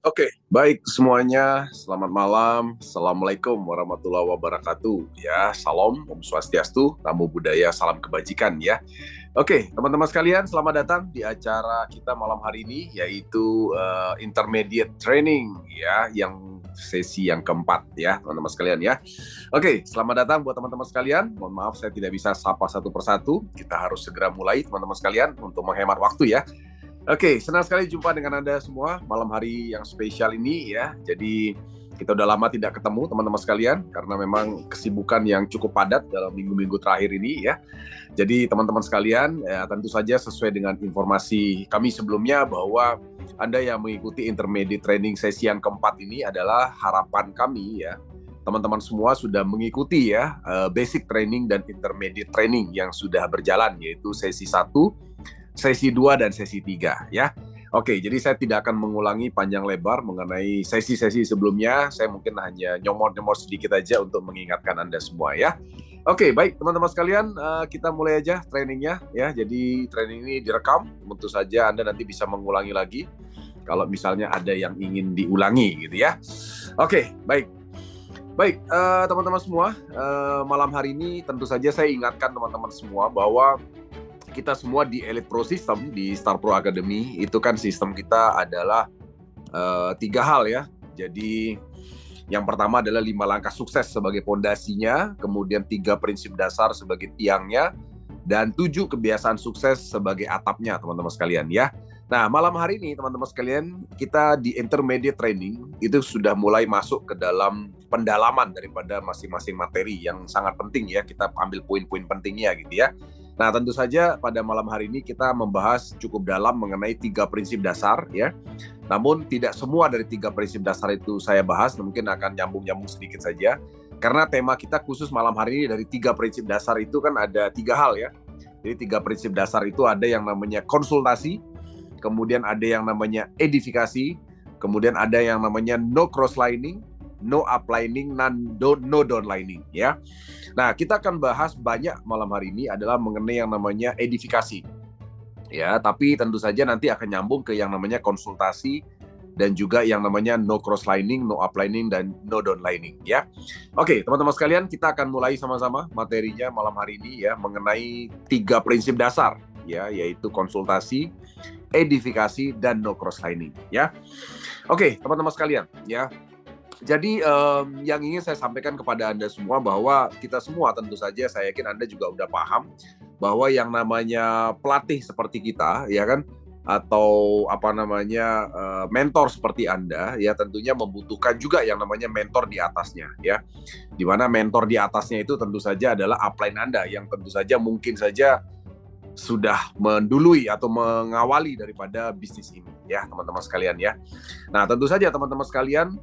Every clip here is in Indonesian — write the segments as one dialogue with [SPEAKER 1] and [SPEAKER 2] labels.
[SPEAKER 1] Oke, baik semuanya. Selamat malam. Assalamualaikum warahmatullahi wabarakatuh. Ya, salam, Om Swastiastu, Namo Buddhaya, salam kebajikan ya. Oke, teman-teman sekalian, selamat datang di acara kita malam hari ini, yaitu Intermediate Training ya, yang sesi yang keempat ya, teman-teman sekalian ya. Oke, selamat datang buat teman-teman sekalian. Mohon maaf saya tidak bisa sapa satu persatu. Kita harus segera mulai teman-teman sekalian untuk menghemat waktu ya. Oke, senang sekali jumpa dengan Anda semua malam hari yang spesial ini ya. Jadi kita udah lama tidak ketemu teman-teman sekalian karena memang kesibukan yang cukup padat dalam minggu-minggu terakhir ini ya. Jadi teman-teman sekalian ya, tentu saja sesuai dengan informasi kami sebelumnya bahwa Anda yang mengikuti intermediate training sesi yang keempat ini adalah harapan kami ya. Teman-teman semua sudah mengikuti ya basic training dan intermediate training yang sudah berjalan, yaitu sesi 1, sesi 2 dan sesi 3 ya. Oke, jadi saya tidak akan mengulangi panjang lebar mengenai sesi-sesi sebelumnya. Saya mungkin hanya nyomor-nyomor sedikit aja untuk mengingatkan Anda semua ya. Oke, baik teman-teman sekalian, kita mulai aja trainingnya ya. Jadi training ini direkam, tentu saja Anda nanti bisa mengulangi lagi kalau misalnya ada yang ingin diulangi gitu ya. Oke, baik. Baik, teman-teman semua, malam hari ini tentu saja saya ingatkan teman-teman semua bahwa kita semua di Elite Pro System, di Star Pro Academy, itu kan sistem kita adalah 3 hal ya. Jadi yang pertama adalah 5 langkah sukses sebagai pondasinya, kemudian 3 prinsip dasar sebagai tiangnya, dan 7 kebiasaan sukses sebagai atapnya, teman-teman sekalian ya. Nah, malam hari ini teman-teman sekalian, kita di intermediate training itu sudah mulai masuk ke dalam pendalaman daripada masing-masing materi yang sangat penting ya. Kita ambil poin-poin pentingnya gitu ya. Nah, tentu saja pada malam hari ini kita membahas cukup dalam mengenai 3 prinsip dasar ya. Namun tidak semua dari 3 prinsip dasar itu saya bahas, mungkin akan nyambung-nyambung sedikit saja. Karena tema kita khusus malam hari ini dari 3 prinsip dasar itu kan ada 3 hal ya. Jadi 3 prinsip dasar itu ada yang namanya konsultasi, kemudian ada yang namanya edifikasi, kemudian ada yang namanya no crosslining, no uplining, no downlining ya. Nah, kita akan bahas banyak malam hari ini adalah mengenai yang namanya edifikasi. Ya, tapi tentu saja nanti akan nyambung ke yang namanya konsultasi dan juga yang namanya no crosslining, no uplining dan no downlining ya. Oke, teman-teman sekalian, kita akan mulai sama-sama materinya malam hari ini ya mengenai 3 prinsip dasar ya, yaitu konsultasi, edifikasi dan no crosslining ya. Oke, teman-teman sekalian ya. Jadi yang ingin saya sampaikan kepada Anda semua bahwa kita semua tentu saja saya yakin Anda juga udah paham bahwa yang namanya pelatih seperti kita ya kan, atau apa namanya mentor seperti Anda ya tentunya membutuhkan juga yang namanya mentor di atasnya ya. Di mana mentor di atasnya itu tentu saja adalah upline Anda yang tentu saja mungkin saja sudah mendului atau mengawali daripada bisnis ini ya teman-teman sekalian ya. Nah, tentu saja teman-teman sekalian,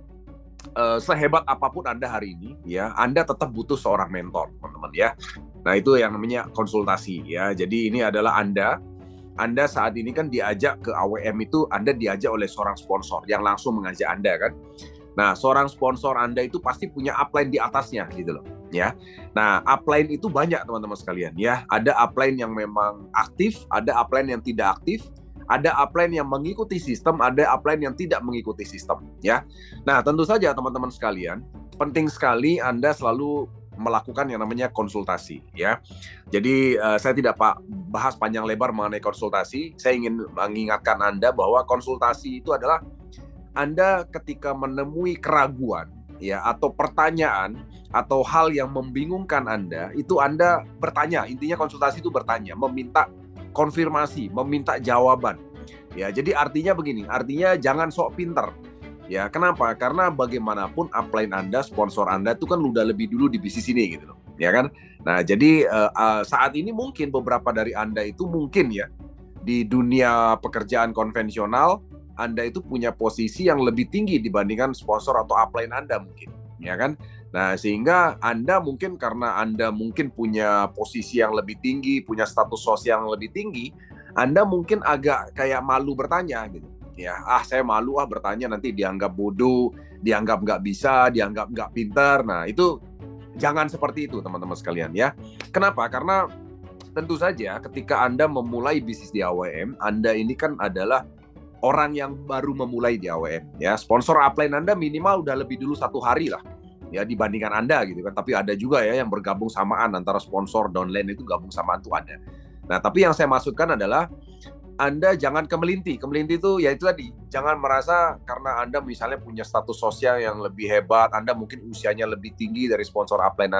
[SPEAKER 1] sehebat apapun Anda hari ini ya, Anda tetap butuh seorang mentor, teman-teman ya. Nah, itu yang namanya konsultasi ya. Jadi ini adalah Anda saat ini kan diajak ke AWM itu Anda diajak oleh seorang sponsor yang langsung mengajak Anda kan. Nah, seorang sponsor Anda itu pasti punya upline di atasnya gitu loh ya. Nah, upline itu banyak teman-teman sekalian ya. Ada upline yang memang aktif, ada upline yang tidak aktif, ada upline yang mengikuti sistem, ada upline yang tidak mengikuti sistem ya. Nah, tentu saja teman-teman sekalian, penting sekali Anda selalu melakukan yang namanya konsultasi ya. Jadi saya tidak bahas panjang lebar mengenai konsultasi. Saya ingin mengingatkan Anda bahwa konsultasi itu adalah Anda ketika menemui keraguan ya atau pertanyaan atau hal yang membingungkan Anda, itu Anda bertanya. Intinya konsultasi itu bertanya, meminta konfirmasi, meminta jawaban. Ya, jadi artinya begini, artinya jangan sok pinter. Ya, kenapa? Karena bagaimanapun upline Anda, sponsor Anda itu kan udah lebih dulu di bisnis ini gitu loh. Ya kan? Nah, jadi saat ini mungkin beberapa dari Anda itu mungkin ya di dunia pekerjaan konvensional Anda itu punya posisi yang lebih tinggi dibandingkan sponsor atau upline Anda mungkin, ya kan? Nah, sehingga Anda mungkin karena Anda mungkin punya posisi yang lebih tinggi, punya status sosial yang lebih tinggi, Anda mungkin agak kayak malu bertanya gitu. Ya, saya malu bertanya nanti dianggap bodoh, dianggap nggak bisa, dianggap nggak pintar. Nah, itu jangan seperti itu teman-teman sekalian ya. Kenapa? Karena tentu saja ketika Anda memulai bisnis di AWM, Anda ini kan adalah orang yang baru memulai di AWM. Ya, sponsor upline Anda minimal udah lebih dulu 1 hari lah, ya dibandingkan Anda gitu kan. Tapi ada juga ya yang bergabung samaan, antara sponsor downline itu gabung samaan tuh ada. Nah, tapi yang saya maksudkan adalah Anda jangan kemelinti. Kemelinti itu ya itu tadi, jangan merasa karena Anda misalnya punya status sosial yang lebih hebat, Anda mungkin usianya lebih tinggi dari sponsor upline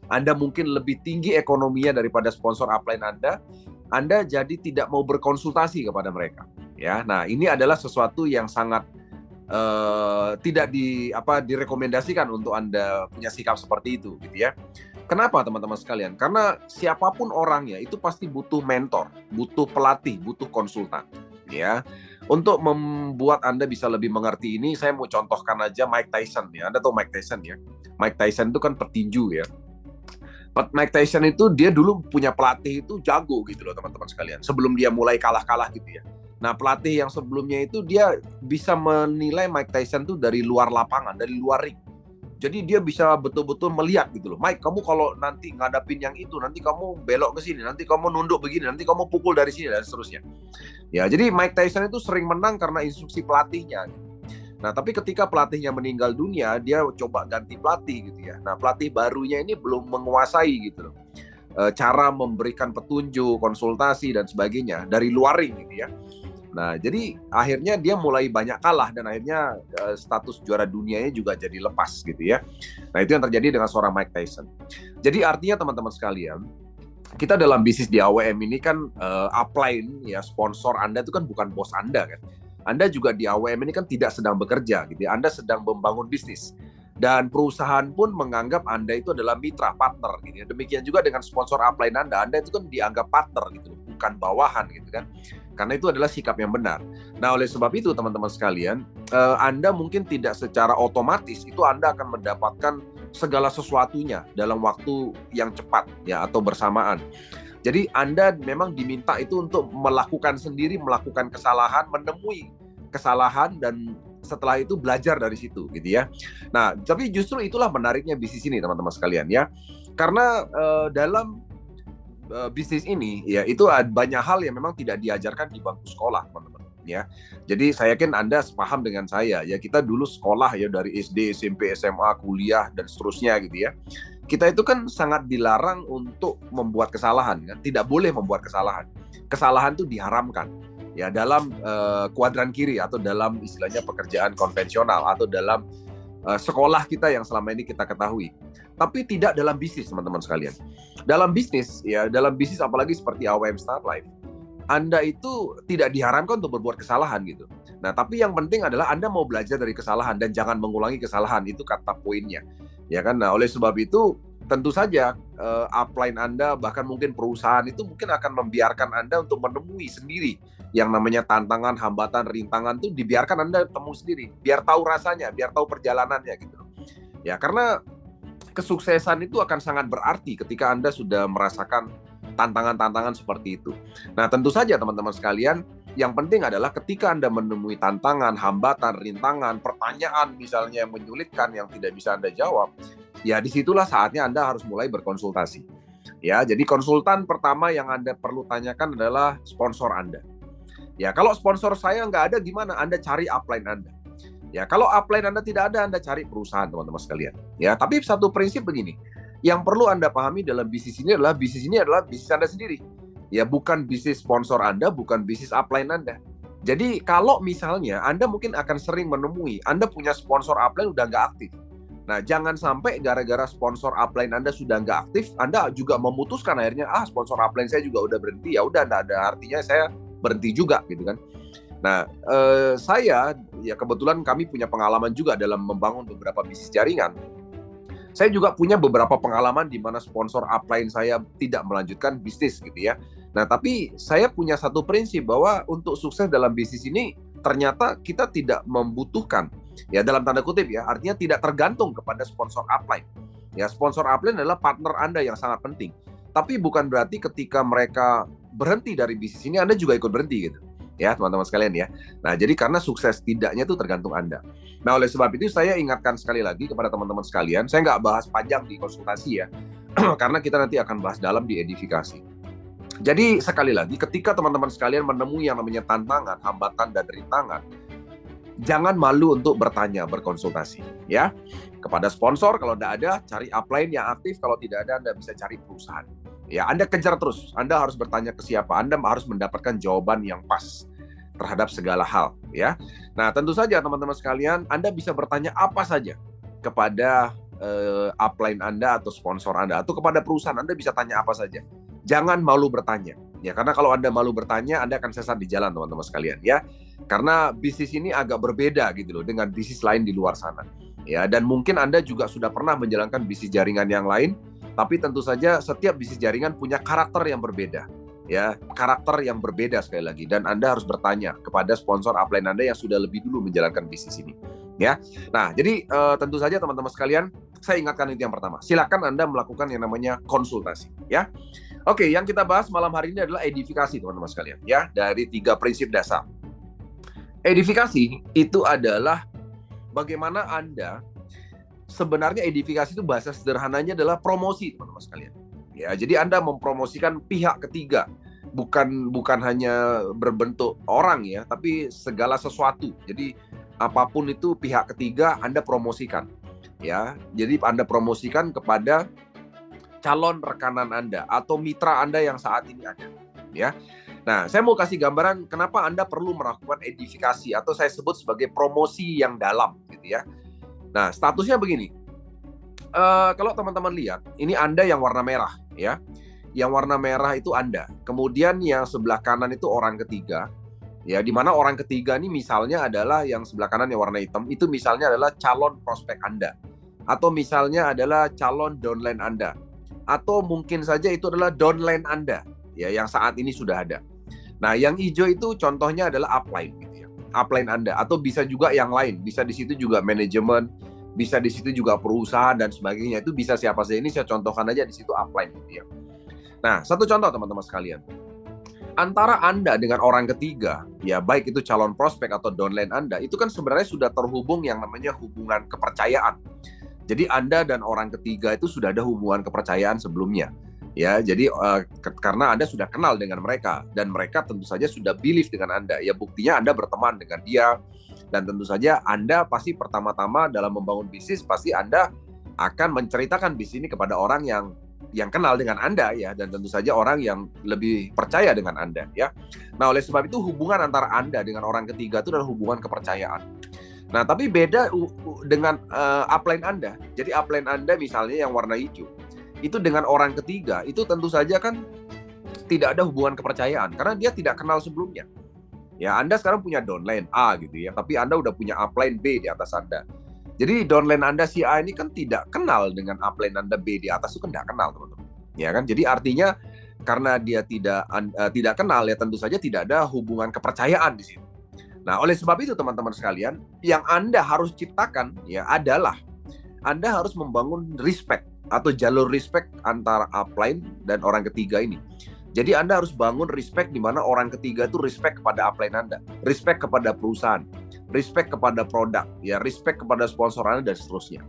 [SPEAKER 1] Anda mungkin lebih tinggi ekonominya daripada sponsor upline Anda jadi tidak mau berkonsultasi kepada mereka. Ya, nah ini adalah sesuatu yang sangat tidak direkomendasikan untuk Anda punya sikap seperti itu, gitu ya. Kenapa teman-teman sekalian? Karena siapapun orangnya itu pasti butuh mentor, butuh pelatih, butuh konsultan, ya. Untuk membuat Anda bisa lebih mengerti ini, saya mau contohkan aja Mike Tyson ya. Anda tahu Mike Tyson ya? Mike Tyson itu kan petinju ya. Mike Tyson itu dia dulu punya pelatih itu jago gitu loh teman-teman sekalian. Sebelum dia mulai kalah-kalah gitu ya. Nah, pelatih yang sebelumnya itu dia bisa menilai Mike Tyson tuh dari luar lapangan, dari luar ring. Jadi dia bisa betul-betul melihat gitu loh. Mike, kamu kalau nanti ngadapin yang itu, nanti kamu belok ke sini, nanti kamu nunduk begini, nanti kamu pukul dari sini dan seterusnya. Ya, jadi Mike Tyson itu sering menang karena instruksi pelatihnya. Nah, tapi ketika pelatihnya meninggal dunia, dia coba ganti pelatih gitu ya. Nah, pelatih barunya ini belum menguasai gitu loh. Cara memberikan petunjuk, konsultasi dan sebagainya dari luar ring gitu ya. Nah, jadi akhirnya dia mulai banyak kalah dan akhirnya status juara dunianya juga jadi lepas gitu ya. Nah, itu yang terjadi dengan seorang Mike Tyson. Jadi artinya teman-teman sekalian, kita dalam bisnis di AWM ini kan upline ya, sponsor Anda itu kan bukan bos Anda kan. Anda juga di AWM ini kan tidak sedang bekerja gitu ya. Anda sedang membangun bisnis. Dan perusahaan pun menganggap Anda itu adalah mitra, partner gitu ya. Demikian juga dengan sponsor upline Anda itu kan dianggap partner gitu, bukan bawahan gitu kan. Karena itu adalah sikap yang benar. Nah, oleh sebab itu teman-teman sekalian, Anda mungkin tidak secara otomatis itu Anda akan mendapatkan segala sesuatunya dalam waktu yang cepat ya atau bersamaan. Jadi Anda memang diminta itu untuk melakukan sendiri, melakukan kesalahan, menemui kesalahan dan setelah itu belajar dari situ gitu ya. Nah, tapi justru itulah menariknya bisnis ini teman-teman sekalian ya. Karena dalam bisnis ini ya itu banyak hal yang memang tidak diajarkan di bangku sekolah teman-teman ya. Jadi saya yakin Anda sepaham dengan saya ya, kita dulu sekolah ya dari SD, SMP, SMA, kuliah dan seterusnya gitu ya. Kita itu kan sangat dilarang untuk membuat kesalahan kan, tidak boleh membuat kesalahan. Kesalahan itu diharamkan ya dalam kuadran kiri atau dalam istilahnya pekerjaan konvensional atau dalam sekolah kita yang selama ini kita ketahui. Tapi tidak dalam bisnis teman-teman sekalian. Dalam bisnis ya, dalam bisnis apalagi seperti AWM Start Life, Anda itu tidak diharamkan untuk berbuat kesalahan gitu. Nah, tapi yang penting adalah Anda mau belajar dari kesalahan dan jangan mengulangi kesalahan, itu kata poinnya. Ya kan? Nah, oleh sebab itu tentu saja upline Anda bahkan mungkin perusahaan itu mungkin akan membiarkan Anda untuk menemui sendiri yang namanya tantangan, hambatan, rintangan itu dibiarkan Anda temu sendiri, biar tahu rasanya, biar tahu perjalanannya gitu. Ya, karena kesuksesan itu akan sangat berarti ketika Anda sudah merasakan tantangan-tantangan seperti itu. Nah, tentu saja teman-teman sekalian, yang penting adalah ketika Anda menemui tantangan, hambatan, rintangan, pertanyaan misalnya yang menyulitkan, yang tidak bisa Anda jawab, ya disitulah saatnya Anda harus mulai berkonsultasi. Ya, jadi konsultan pertama yang Anda perlu tanyakan adalah sponsor Anda. Ya, kalau sponsor saya nggak ada gimana? Anda cari upline Anda. Ya, kalau upline Anda tidak ada, Anda cari perusahaan, teman-teman sekalian. Ya, tapi satu prinsip begini, yang perlu Anda pahami dalam bisnis ini adalah bisnis Anda sendiri. Ya, bukan bisnis sponsor Anda, bukan bisnis upline Anda. Jadi, kalau misalnya Anda mungkin akan sering menemui, Anda punya sponsor upline udah nggak aktif. Nah, jangan sampai gara-gara sponsor upline Anda sudah nggak aktif, Anda juga memutuskan akhirnya, sponsor upline saya juga udah berhenti, ya udah nggak ada artinya saya berhenti juga, gitu kan. Nah, saya ya kebetulan kami punya pengalaman juga dalam membangun beberapa bisnis jaringan. Saya juga punya beberapa pengalaman di mana sponsor upline saya tidak melanjutkan bisnis gitu ya. Nah, tapi saya punya satu prinsip bahwa untuk sukses dalam bisnis ini ternyata kita tidak membutuhkan ya dalam tanda kutip ya, artinya tidak tergantung kepada sponsor upline. Ya, sponsor upline adalah partner Anda yang sangat penting. Tapi bukan berarti ketika mereka berhenti dari bisnis ini Anda juga ikut berhenti gitu. Ya teman-teman sekalian ya. Nah, jadi karena sukses tidaknya itu tergantung Anda. Nah, oleh sebab itu saya ingatkan sekali lagi kepada teman-teman sekalian, saya nggak bahas panjang di konsultasi ya, karena kita nanti akan bahas dalam di edifikasi. Jadi sekali lagi, ketika teman-teman sekalian menemui yang namanya tantangan, hambatan, dan rintangan, jangan malu untuk bertanya, berkonsultasi, ya. Kepada sponsor kalau tidak ada, cari upline yang aktif. Kalau tidak ada, Anda bisa cari perusahaan. Ya, Anda kejar terus. Anda harus bertanya ke siapa. Anda harus mendapatkan jawaban yang pas terhadap segala hal, ya. Nah, tentu saja teman-teman sekalian, Anda bisa bertanya apa saja kepada upline Anda atau sponsor Anda atau kepada perusahaan. Anda bisa tanya apa saja. Jangan malu bertanya, ya, karena kalau Anda malu bertanya, Anda akan sesat di jalan, teman-teman sekalian, ya. Karena bisnis ini agak berbeda gitu loh dengan bisnis lain di luar sana. Ya, dan mungkin Anda juga sudah pernah menjalankan bisnis jaringan yang lain, tapi tentu saja setiap bisnis jaringan punya karakter yang berbeda. Ya, karakter yang berbeda sekali lagi, dan Anda harus bertanya kepada sponsor upline Anda yang sudah lebih dulu menjalankan bisnis ini. Ya. Nah, jadi tentu saja teman-teman sekalian, saya ingatkan itu yang pertama. Silakan Anda melakukan yang namanya konsultasi, ya. Oke, yang kita bahas malam hari ini adalah edifikasi, teman-teman sekalian, ya, dari 3 prinsip dasar. Edifikasi itu adalah bagaimana Anda sebenarnya edifikasi itu bahasa sederhananya adalah promosi, teman-teman sekalian. Ya, jadi Anda mempromosikan pihak ketiga, bukan hanya berbentuk orang ya, tapi segala sesuatu. Jadi apapun itu pihak ketiga Anda promosikan. Ya, jadi Anda promosikan kepada calon rekanan Anda atau mitra Anda yang saat ini ada, ya. Nah, saya mau kasih gambaran kenapa Anda perlu melakukan edifikasi atau saya sebut sebagai promosi yang dalam, gitu ya. Nah, statusnya begini. Kalau teman-teman lihat, ini Anda yang warna merah, ya. Yang warna merah itu Anda. Kemudian yang sebelah kanan itu orang ketiga, ya. Di mana orang ketiga ini misalnya adalah yang sebelah kanan yang warna hitam, itu misalnya adalah calon prospek Anda, atau misalnya adalah calon downline Anda. Atau mungkin saja itu adalah downline Anda, ya, yang saat ini sudah ada. Nah, yang hijau itu contohnya adalah upline, gitu ya, upline Anda, atau bisa juga yang lain, bisa di situ juga manajemen, bisa di situ juga perusahaan dan sebagainya. Itu bisa siapa saja. Ini saya contohkan aja di situ upline, gitu ya. Nah, satu contoh teman-teman sekalian, antara Anda dengan orang ketiga, ya baik itu calon prospek atau downline Anda, itu kan sebenarnya sudah terhubung yang namanya hubungan kepercayaan. Jadi Anda dan orang ketiga itu sudah ada hubungan kepercayaan sebelumnya. Ya, jadi karena Anda sudah kenal dengan mereka dan mereka tentu saja sudah believe dengan Anda. Ya, buktinya Anda berteman dengan dia, dan tentu saja Anda pasti pertama-tama dalam membangun bisnis pasti Anda akan menceritakan bisnis ini kepada orang yang kenal dengan Anda, ya, dan tentu saja orang yang lebih percaya dengan Anda, ya. Nah, oleh sebab itu hubungan antara Anda dengan orang ketiga itu adalah hubungan kepercayaan. Nah, tapi beda dengan upline Anda. Jadi upline Anda misalnya yang warna hijau, itu dengan orang ketiga, itu tentu saja kan tidak ada hubungan kepercayaan, karena dia tidak kenal sebelumnya. Ya, Anda sekarang punya downline A gitu ya, tapi Anda udah punya upline B di atas Anda. Jadi downline Anda si A ini kan tidak kenal dengan upline Anda B di atas, itu kan tidak kenal, teman-teman. Ya kan? Jadi artinya karena dia tidak kenal, ya tentu saja tidak ada hubungan kepercayaan di situ. Nah, oleh sebab itu teman-teman sekalian, yang Anda harus ciptakan ya adalah Anda harus membangun respect atau jalur respect antara upline dan orang ketiga ini. Jadi Anda harus bangun respect di mana orang ketiga itu respect kepada upline Anda, respect kepada perusahaan, respect kepada produk, ya, respect kepada sponsor Anda dan seterusnya.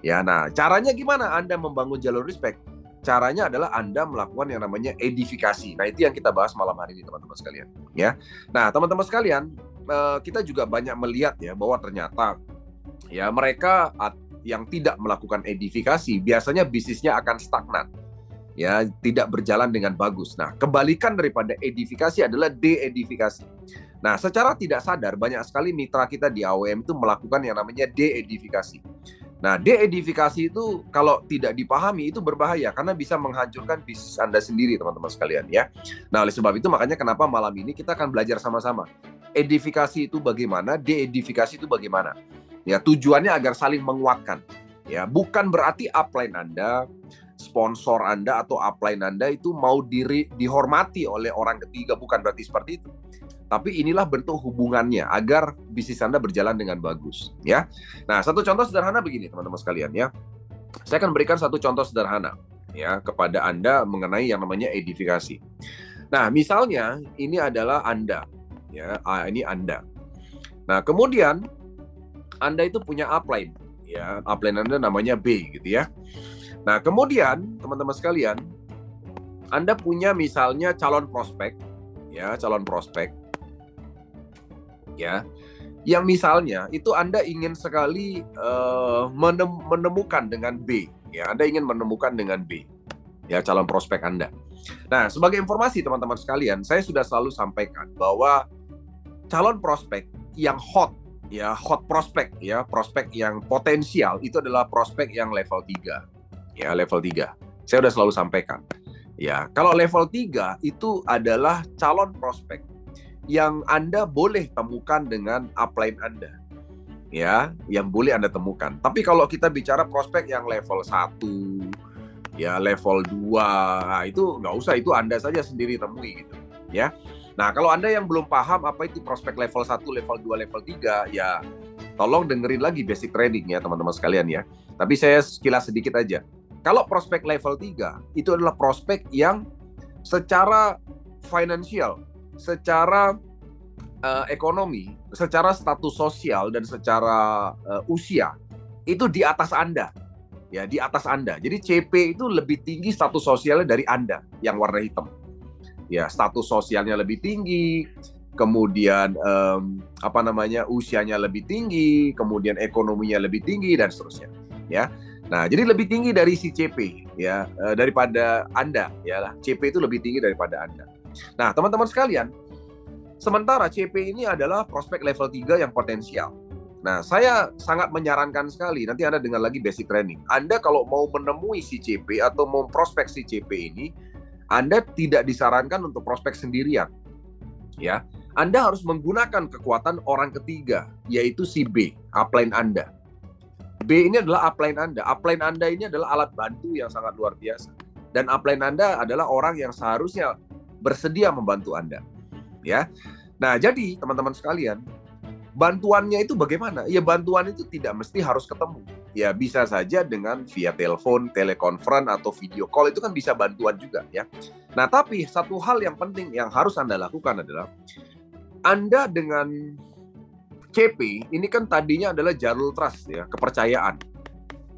[SPEAKER 1] Ya, nah, caranya gimana Anda membangun jalur respect? Caranya adalah Anda melakukan yang namanya edifikasi. Nah, itu yang kita bahas malam hari ini, teman-teman sekalian, ya. Nah, teman-teman sekalian, kita juga banyak melihat ya bahwa ternyata ya mereka yang tidak melakukan edifikasi biasanya bisnisnya akan stagnan, ya, tidak berjalan dengan bagus. Nah, kebalikan daripada edifikasi adalah de-edifikasi. Nah, secara tidak sadar banyak sekali mitra kita di AOM itu melakukan yang namanya de-edifikasi. Nah, de-edifikasi itu kalau tidak dipahami itu berbahaya karena bisa menghancurkan bisnis Anda sendiri, teman-teman sekalian, ya. Nah, oleh sebab itu makanya kenapa malam ini kita akan belajar sama-sama. Edifikasi itu bagaimana, de-edifikasi itu bagaimana. Ya, tujuannya agar saling menguatkan. Ya, bukan berarti upline Anda, sponsor Anda atau upline Anda itu mau dihormati oleh orang ketiga, bukan berarti seperti itu. Tapi inilah bentuk hubungannya agar bisnis Anda berjalan dengan bagus, ya. Nah, satu contoh sederhana begini, teman-teman sekalian, ya. Saya akan berikan satu contoh sederhana ya kepada Anda mengenai yang namanya edifikasi. Nah, misalnya ini adalah Anda, ya, ini Anda. Nah, kemudian Anda itu punya upline, ya, upline Anda namanya B gitu ya. Nah, kemudian teman-teman sekalian, Anda punya misalnya calon prospek, ya, ya, yang misalnya itu Anda ingin sekali menemukan dengan B, ya, Anda ingin menemukan dengan B, ya, calon prospek Anda. Nah, sebagai informasi teman-teman sekalian, saya sudah selalu sampaikan bahwa calon prospek yang hot, ya, hot prospek, ya, prospek yang potensial itu adalah prospek yang level 3, ya, level 3. Saya sudah selalu sampaikan. Ya, kalau level 3 itu adalah calon prospek yang Anda boleh temukan dengan upline Anda. Ya, yang boleh Anda temukan. Tapi kalau kita bicara prospek yang level 1, ya level 2, nah itu nggak usah, itu Anda saja sendiri temui gitu, ya. Nah, kalau Anda yang belum paham apa itu prospek level 1, level 2, level 3, ya tolong dengerin lagi basic training ya teman-teman sekalian ya. Tapi saya sekilas sedikit aja. Kalau prospek level 3, itu adalah prospek yang secara finansial, secara ekonomi, secara status sosial, dan secara usia, itu di atas Anda. Ya, di atas Anda. Jadi CP itu lebih tinggi status sosialnya dari Anda yang warna hitam. Ya, status sosialnya lebih tinggi, kemudian usianya lebih tinggi, kemudian ekonominya lebih tinggi, dan seterusnya. Ya. Nah, jadi lebih tinggi dari si CP, ya, daripada Anda, ya. CP itu lebih tinggi daripada Anda. Nah, teman-teman sekalian, sementara CP ini adalah prospek level 3 yang potensial. Nah, saya sangat menyarankan sekali, nanti Anda dengar lagi basic training. Anda kalau mau menemui si CP atau mau prospek si CP ini, Anda tidak disarankan untuk prospek sendirian. Ya, Anda harus menggunakan kekuatan orang ketiga, yaitu si B, upline Anda. B ini adalah upline Anda. Upline Anda ini adalah alat bantu yang sangat luar biasa. Dan upline Anda adalah orang yang seharusnya bersedia membantu Anda. Ya. Nah, jadi teman-teman sekalian, bantuannya itu bagaimana? Ya, bantuan itu tidak mesti harus ketemu. Ya, bisa saja dengan via telepon, telekonferensi, atau video call, itu kan bisa bantuan juga ya. Nah, tapi satu hal yang penting yang harus Anda lakukan adalah Anda dengan CP ini kan tadinya adalah jalur trust ya, kepercayaan.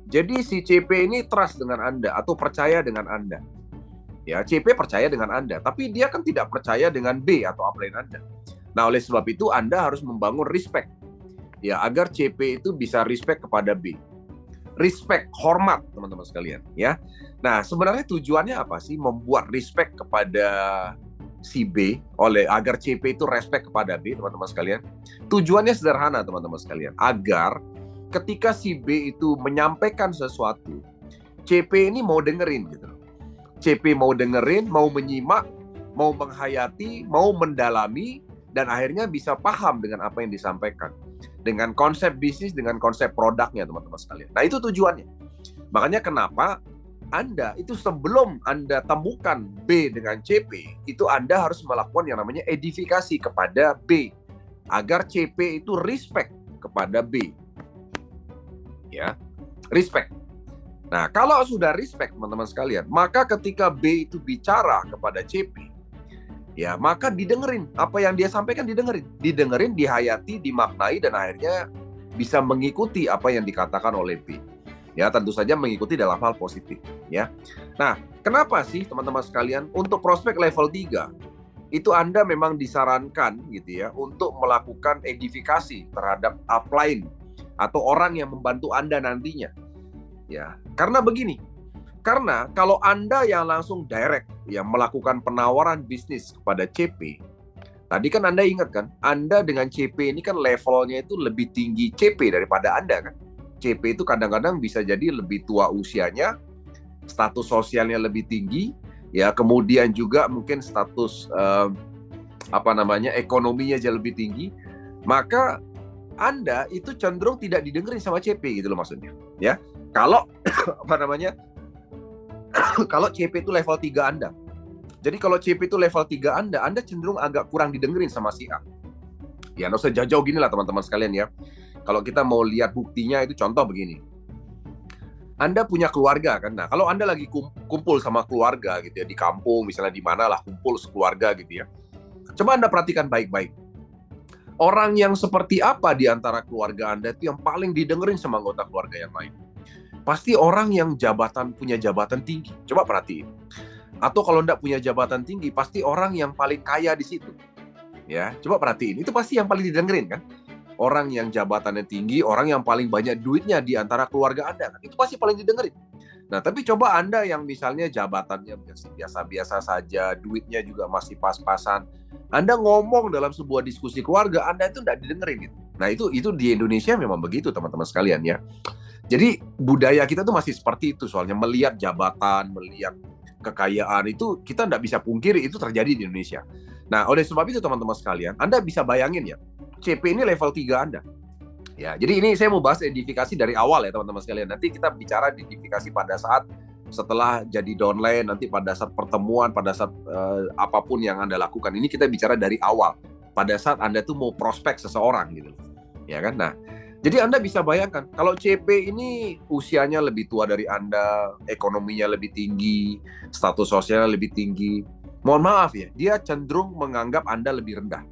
[SPEAKER 1] Jadi si CP ini trust dengan Anda atau percaya dengan Anda. Ya, CP percaya dengan Anda, tapi dia kan tidak percaya dengan B atau upline Anda. Nah, oleh sebab itu Anda harus membangun respect. Ya, agar CP itu bisa respect kepada B. Respect, hormat, teman-teman sekalian, ya. Nah, sebenarnya tujuannya apa sih membuat respect kepada si B agar CP itu respect kepada B, teman-teman sekalian? Tujuannya sederhana, teman-teman sekalian, agar ketika si B itu menyampaikan sesuatu, CP ini mau dengerin gitu. CP mau dengerin, mau menyimak, mau menghayati, mau mendalami, dan akhirnya bisa paham dengan apa yang disampaikan. Dengan konsep bisnis, dengan konsep produknya, teman-teman sekalian. Nah, itu tujuannya. Makanya kenapa Anda itu sebelum Anda temukan B dengan CP, itu Anda harus melakukan yang namanya edifikasi kepada B. Agar CP itu respect kepada B. Ya, respect. Nah, kalau sudah respect, teman-teman sekalian, maka ketika B itu bicara kepada CP, ya, maka didengerin. Apa yang dia sampaikan didengerin, dihayati, dimaknai, dan akhirnya bisa mengikuti apa yang dikatakan oleh B. Ya, tentu saja mengikuti dalam hal positif, ya. Nah, kenapa sih teman-teman sekalian untuk prospek level 3 itu Anda memang disarankan gitu ya untuk melakukan edifikasi terhadap upline atau orang yang membantu Anda nantinya. Ya, karena begini. Karena kalau Anda yang langsung direct ya melakukan penawaran bisnis kepada CP, tadi kan Anda ingat kan, Anda dengan CP ini kan levelnya itu lebih tinggi CP daripada Anda kan. CP itu kadang-kadang bisa jadi lebih tua usianya, status sosialnya lebih tinggi, ya, kemudian juga mungkin status ekonominya jauh lebih tinggi, maka Anda itu cenderung tidak didengerin sama CP gitu loh maksudnya, ya. Kalau kalau CP itu level 3 Anda. Jadi kalau CP itu level 3 Anda cenderung agak kurang didengerin sama si A. Ya, nggak usah jauh-jauh gini lah teman-teman sekalian ya. Kalau kita mau lihat buktinya itu contoh begini. Anda punya keluarga kan. Nah, kalau Anda lagi kumpul sama keluarga gitu ya, di kampung misalnya di mana lah, kumpul sekeluarga gitu ya. Coba Anda perhatikan baik-baik. Orang yang seperti apa di antara keluarga Anda itu yang paling didengerin sama anggota keluarga yang lain? Pasti orang yang punya jabatan tinggi. Coba perhatiin. Atau kalau nggak punya jabatan tinggi, pasti orang yang paling kaya di situ. Ya, coba perhatiin, itu pasti yang paling didengerin kan? Orang yang jabatannya tinggi, orang yang paling banyak duitnya di antara keluarga Anda kan? Itu pasti paling didengerin. Nah, tapi coba Anda yang misalnya jabatannya biasa-biasa saja, duitnya juga masih pas-pasan. Anda ngomong dalam sebuah diskusi keluarga, Anda itu nggak didengerin gitu. Nah, itu di Indonesia memang begitu, teman-teman sekalian ya. Jadi budaya kita tuh masih seperti itu, soalnya melihat jabatan, melihat kekayaan itu kita nggak bisa pungkiri itu terjadi di Indonesia. Nah, oleh sebab itu teman-teman sekalian, Anda bisa bayangin ya, CP ini level 3 Anda. Ya, jadi ini saya mau bahas edifikasi dari awal ya teman-teman sekalian. Nanti kita bicara edifikasi pada saat setelah jadi downline, nanti pada saat pertemuan, pada saat apapun yang Anda lakukan. Ini kita bicara dari awal, pada saat Anda tuh mau prospek seseorang gitu. Ya kan? Nah, jadi Anda bisa bayangkan, kalau CP ini usianya lebih tua dari Anda, ekonominya lebih tinggi, status sosialnya lebih tinggi, mohon maaf ya, dia cenderung menganggap Anda lebih rendah.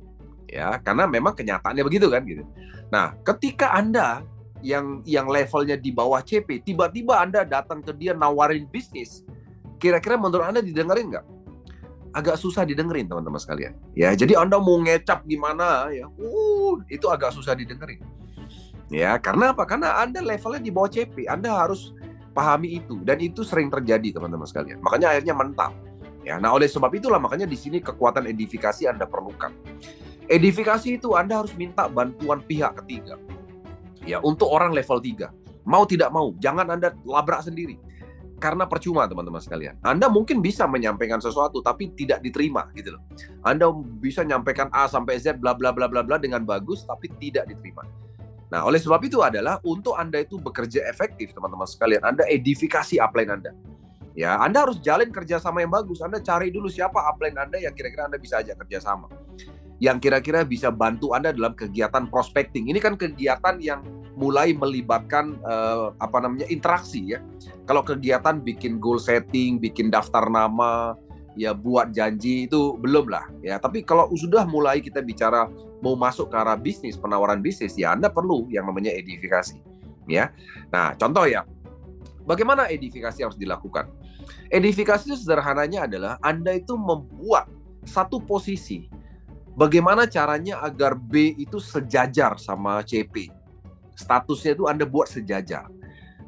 [SPEAKER 1] Ya, karena memang kenyataannya begitu kan gitu. Nah, ketika Anda yang levelnya di bawah CP, tiba-tiba Anda datang ke dia nawarin bisnis, kira-kira menurut Anda didengerin nggak? Agak susah didengerin teman-teman sekalian. Ya, jadi Anda mau ngecap gimana ya, itu agak susah didengerin. Ya, karena apa? Karena Anda levelnya di bawah CP, Anda harus pahami itu, dan itu sering terjadi teman-teman sekalian. Makanya akhirnya mental. Ya, nah oleh sebab itulah makanya di sini kekuatan edifikasi Anda perlukan. Edifikasi itu Anda harus minta bantuan pihak ketiga. Ya, untuk orang level 3. Mau tidak mau, jangan Anda labrak sendiri. Karena percuma teman-teman sekalian. Anda mungkin bisa menyampaikan sesuatu tapi tidak diterima gitu loh. Anda bisa menyampaikan A sampai Z bla bla bla bla bla dengan bagus tapi tidak diterima. Nah, oleh sebab itu adalah untuk Anda itu bekerja efektif, teman-teman sekalian, Anda edifikasi upline Anda. Ya, Anda harus jalin kerjasama yang bagus. Anda cari dulu siapa upline Anda yang kira-kira Anda bisa ajak kerjasama. Yang kira-kira bisa bantu Anda dalam kegiatan prospecting. Ini kan kegiatan yang mulai melibatkan interaksi ya. Kalau kegiatan bikin goal setting, bikin daftar nama, ya buat janji itu belum lah ya. Tapi kalau sudah mulai kita bicara mau masuk ke arah bisnis, penawaran bisnis, ya Anda perlu yang namanya edifikasi ya. Nah, contoh ya, bagaimana edifikasi harus dilakukan? Edifikasi itu sederhananya adalah Anda itu membuat satu posisi, bagaimana caranya agar B itu sejajar sama CP. Statusnya itu Anda buat sejajar.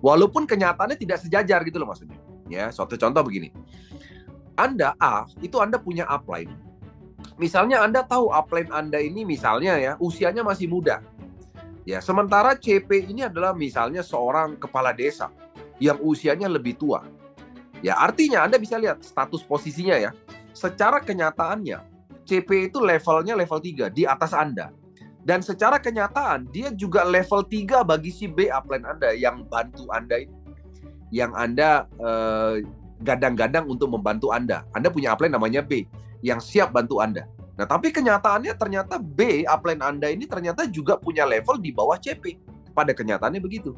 [SPEAKER 1] Walaupun kenyataannya tidak sejajar gitu loh maksudnya. Ya, suatu contoh begini. Anda A, itu Anda punya upline. Misalnya Anda tahu upline Anda ini misalnya ya, usianya masih muda. Ya, sementara CP ini adalah misalnya seorang kepala desa yang usianya lebih tua. Ya, artinya Anda bisa lihat status posisinya ya. Secara kenyataannya, CP itu levelnya level 3 di atas Anda. Dan secara kenyataan, dia juga level 3 bagi si B upline Anda yang bantu Anda ini. Yang Anda gadang-gadang untuk membantu Anda. Anda punya upline namanya B yang siap bantu Anda. Nah, tapi kenyataannya ternyata B, upline Anda ini ternyata juga punya level di bawah CP. Pada kenyataannya begitu.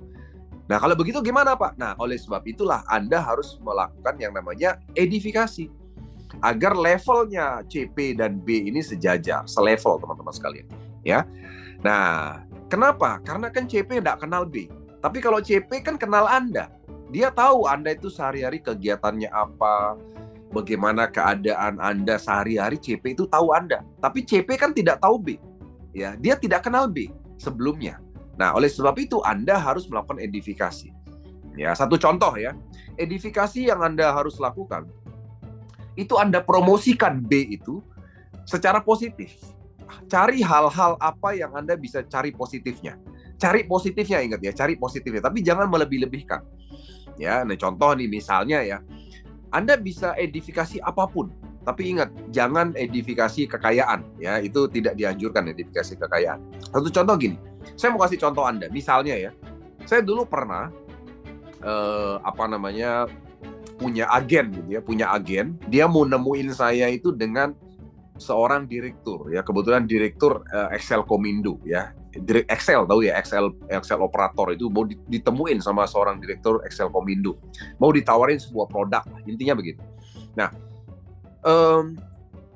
[SPEAKER 1] Nah, kalau begitu gimana, Pak? Nah, oleh sebab itulah Anda harus melakukan yang namanya edifikasi. Agar levelnya CP dan B ini sejajar, selevel teman-teman sekalian. Ya. Nah, kenapa? Karena kan CP tidak kenal B. Tapi kalau CP kan kenal Anda. Dia tahu Anda itu sehari-hari kegiatannya apa, bagaimana keadaan Anda sehari-hari. CP itu tahu Anda. Tapi CP kan tidak tahu B. Ya, dia tidak kenal B sebelumnya. Nah, oleh sebab itu Anda harus melakukan edifikasi. Ya, satu contoh ya. Edifikasi yang Anda harus lakukan itu Anda promosikan B itu secara positif. Cari hal-hal apa yang Anda bisa cari positifnya. Cari positifnya, ingat ya, cari positifnya. Tapi jangan melebih-lebihkan. Ya, nah contoh nih misalnya ya, Anda bisa edifikasi apapun, tapi ingat jangan edifikasi kekayaan ya, itu tidak dianjurkan edifikasi kekayaan. Satu contoh gini, saya mau kasih contoh Anda, misalnya ya, saya dulu pernah punya agen gitu ya, dia mau nemuin saya itu dengan seorang direktur ya, kebetulan direktur Excel Komindo ya. Excel tahu ya, Excel operator itu mau ditemuin sama seorang direktur Excel Komindo, mau ditawarin sebuah produk, intinya begitu. Nah,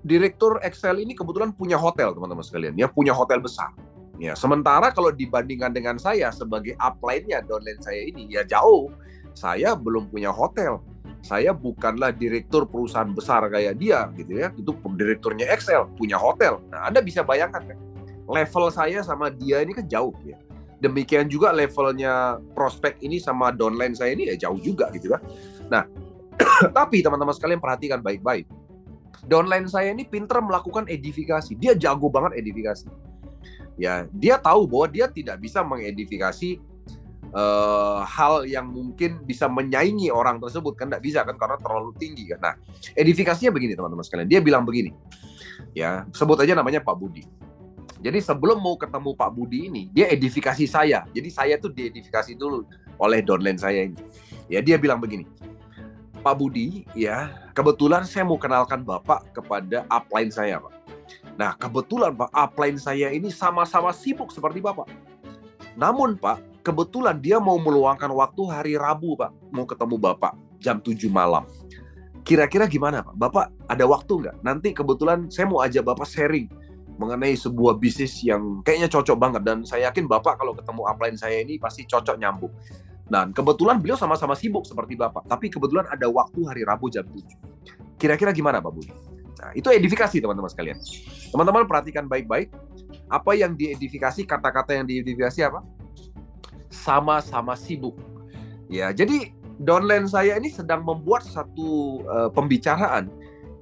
[SPEAKER 1] direktur Excel ini kebetulan punya hotel teman-teman sekalian, ya punya hotel besar. Ya, sementara kalau dibandingkan dengan saya sebagai upline-nya, downline saya ini ya jauh, saya belum punya hotel. Saya bukanlah direktur perusahaan besar kayak dia gitu ya. Itu direkturnya Excel, punya hotel. Nah, Anda bisa bayangkan kan, level saya sama dia ini kan jauh ya. Demikian juga levelnya prospek ini sama downline saya ini ya jauh juga gitu kan. Nah, tapi teman-teman sekalian perhatikan baik-baik. Downline saya ini pintar melakukan edifikasi. Dia jago banget edifikasi. Ya, dia tahu bahwa dia tidak bisa mengedifikasi hal yang mungkin bisa menyaingi orang tersebut, kan tidak bisa kan, karena terlalu tinggi kan. Nah, edifikasinya begini teman-teman sekalian. Dia bilang begini, ya sebut aja namanya Pak Budi. Jadi sebelum mau ketemu Pak Budi ini, dia edifikasi saya. Jadi saya tuh diedifikasi dulu oleh downline saya ini. Ya, dia bilang begini, Pak Budi, ya kebetulan saya mau kenalkan Bapak kepada upline saya, Pak. Nah, kebetulan Pak, upline saya ini sama-sama sibuk seperti Bapak. Namun Pak, kebetulan dia mau meluangkan waktu hari Rabu, Pak. Mau ketemu Bapak jam 7 malam. Kira-kira gimana, Pak? Bapak ada waktu nggak? Nanti kebetulan saya mau ajak Bapak sharing mengenai sebuah bisnis yang kayaknya cocok banget. Dan saya yakin Bapak kalau ketemu upline saya ini pasti cocok nyambung. Dan kebetulan beliau sama-sama sibuk seperti Bapak. Tapi kebetulan ada waktu hari Rabu jam 7. Kira-kira gimana, Pak Budi? Nah, itu edifikasi, teman-teman sekalian. Teman-teman perhatikan baik-baik. Apa yang diedifikasi, kata-kata yang diedifikasi apa? Sama-sama sibuk. Ya, jadi downline saya ini sedang membuat satu pembicaraan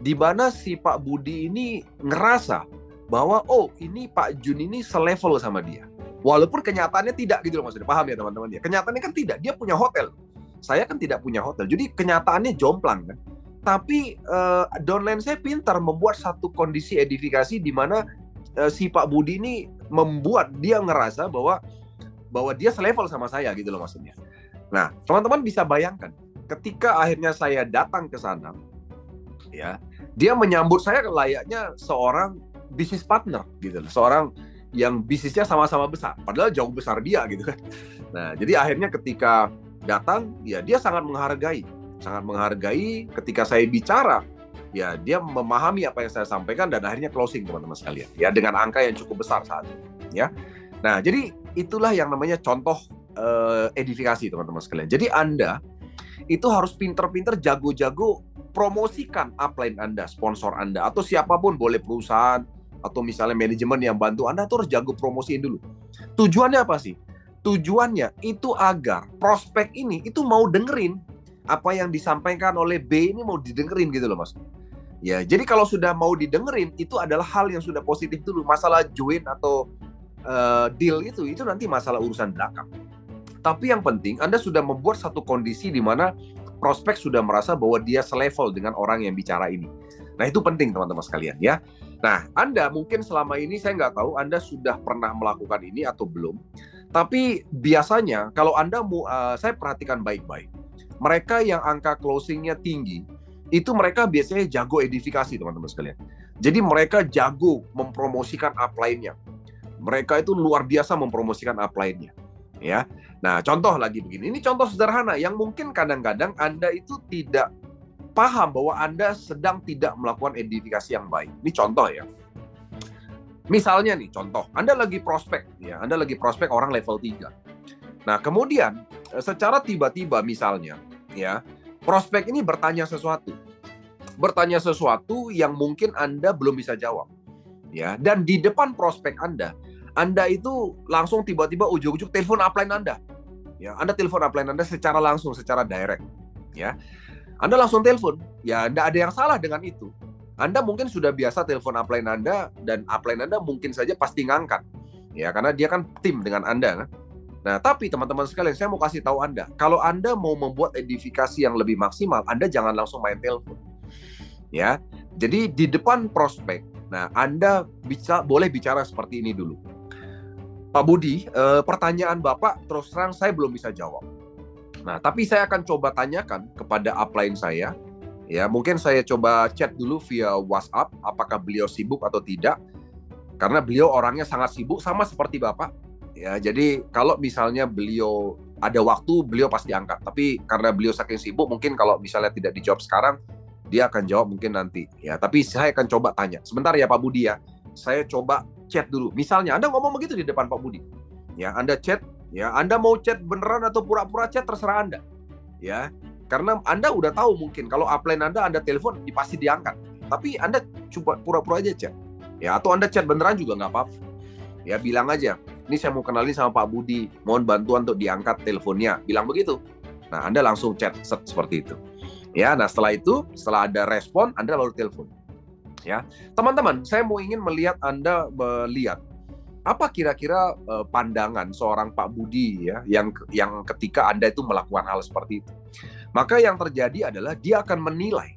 [SPEAKER 1] di mana si Pak Budi ini ngerasa bahwa oh, ini Pak Jun ini selevel sama dia. Walaupun kenyataannya tidak gitu loh, maksudnya paham ya teman-teman ya. Kenyataannya kan tidak, dia punya hotel. Saya kan tidak punya hotel. Jadi kenyataannya jomplang kan. Tapi downline saya pintar membuat satu kondisi edifikasi di mana si Pak Budi ini membuat dia ngerasa bahwa dia selevel sama saya gitu loh maksudnya. Nah, teman-teman bisa bayangkan ketika akhirnya saya datang ke sana, ya, dia menyambut saya layaknya seorang bisnis partner gitu loh, seorang yang bisnisnya sama-sama besar, padahal jauh besar dia gitu kan. Nah, jadi akhirnya ketika datang, ya dia sangat menghargai ketika saya bicara. Ya, dia memahami apa yang saya sampaikan dan akhirnya closing, teman-teman sekalian. Ya, dengan angka yang cukup besar saat itu. Ya, nah jadi itulah yang namanya contoh edifikasi, teman-teman sekalian. Jadi Anda itu harus pinter-pinter, jago-jago promosikan upline Anda, sponsor Anda, atau siapapun, boleh perusahaan atau misalnya manajemen yang bantu Anda, tuh harus jago promosiin dulu. Tujuannya apa sih? Tujuannya itu agar prospek ini itu mau dengerin apa yang disampaikan oleh B ini, mau didengerin gitu loh mas. Ya, jadi kalau sudah mau didengerin, itu adalah hal yang sudah positif dulu. Masalah join atau deal itu nanti masalah urusan belakang. Tapi yang penting, Anda sudah membuat satu kondisi di mana prospek sudah merasa bahwa dia selevel dengan orang yang bicara ini. Nah, itu penting teman-teman sekalian ya. Nah, Anda mungkin selama ini, saya nggak tahu Anda sudah pernah melakukan ini atau belum. Tapi biasanya kalau Anda saya perhatikan baik-baik, mereka yang angka closingnya tinggi, itu mereka biasanya jago edifikasi, teman-teman sekalian. Jadi mereka jago mempromosikan upline-nya. Mereka itu luar biasa mempromosikan upline-nya. Ya. Nah, contoh lagi begini. Ini contoh sederhana yang mungkin kadang-kadang Anda itu tidak paham bahwa Anda sedang tidak melakukan edifikasi yang baik. Ini contoh ya. Misalnya nih, contoh. Anda lagi prospek, ya. Anda lagi prospek orang level 3. Nah, kemudian secara tiba-tiba misalnya, ya, prospek ini bertanya sesuatu yang mungkin Anda belum bisa jawab, ya. Dan di depan prospek Anda itu langsung tiba-tiba ujuk-ujuk telepon upline Anda, ya. Anda telepon upline Anda secara langsung, secara direct, ya. Anda langsung telepon, ya. Tidak ada yang salah dengan itu. Anda mungkin sudah biasa telepon upline Anda dan upline Anda mungkin saja pasti ngangkat, ya, karena dia kan tim dengan Anda, kan. Nah, tapi teman-teman sekalian, saya mau kasih tahu Anda, kalau Anda mau membuat edifikasi yang lebih maksimal, Anda jangan langsung main telepon. Ya. Jadi di depan prospek, nah Anda boleh bicara seperti ini dulu. Pak Budi, pertanyaan Bapak terus terang saya belum bisa jawab. Nah, tapi saya akan coba tanyakan kepada upline saya. Ya, mungkin saya coba chat dulu via WhatsApp, apakah beliau sibuk atau tidak. Karena beliau orangnya sangat sibuk, sama seperti Bapak. Ya, jadi kalau misalnya beliau ada waktu, beliau pasti angkat. Tapi karena beliau saking sibuk, mungkin kalau misalnya tidak dijawab sekarang, dia akan jawab mungkin nanti. Ya, tapi saya akan coba tanya. Sebentar ya Pak Budi ya. Saya coba chat dulu. Misalnya Anda ngomong begitu di depan Pak Budi. Ya, Anda chat, ya, Anda mau chat beneran atau pura-pura chat terserah Anda. Ya. Karena Anda udah tahu mungkin kalau upline Anda telepon pasti diangkat. Tapi Anda coba pura-pura aja chat. Ya, atau Anda chat beneran juga nggak apa-apa. Ya, bilang aja, ini saya mau kenalin sama Pak Budi, mohon bantuan untuk diangkat teleponnya. Bilang begitu. Nah, Anda langsung chat seperti itu. Ya, nah setelah itu, setelah ada respon, Anda baru telepon. Ya, teman-teman, saya mau ingin melihat Anda melihat apa kira-kira pandangan seorang Pak Budi ya, yang ketika Anda itu melakukan hal seperti itu. Maka yang terjadi adalah dia akan menilai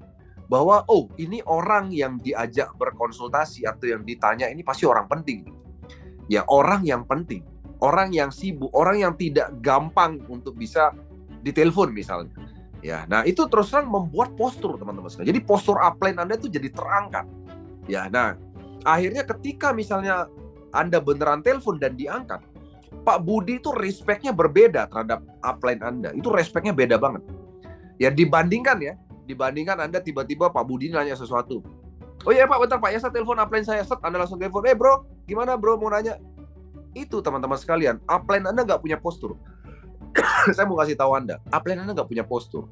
[SPEAKER 1] bahwa oh ini orang yang diajak berkonsultasi atau yang ditanya ini pasti orang penting. Ya, orang yang penting, orang yang sibuk, orang yang tidak gampang untuk bisa ditelepon misalnya. Ya, nah itu terus terang membuat postur teman-teman sekalian. Jadi postur upline Anda itu jadi terangkat. Ya, nah akhirnya ketika misalnya Anda beneran telepon dan diangkat, Pak Budi itu respect-nya berbeda terhadap upline Anda. Itu respect-nya beda banget. Ya dibandingkan Anda tiba-tiba Pak Budi nanya sesuatu. Oh iya Pak, bentar Pak, ya saya telepon upline saya, Anda langsung telepon, bro, gimana bro, mau nanya. Itu teman-teman sekalian, upline Anda nggak punya postur. Saya mau kasih tahu Anda, upline Anda nggak punya postur.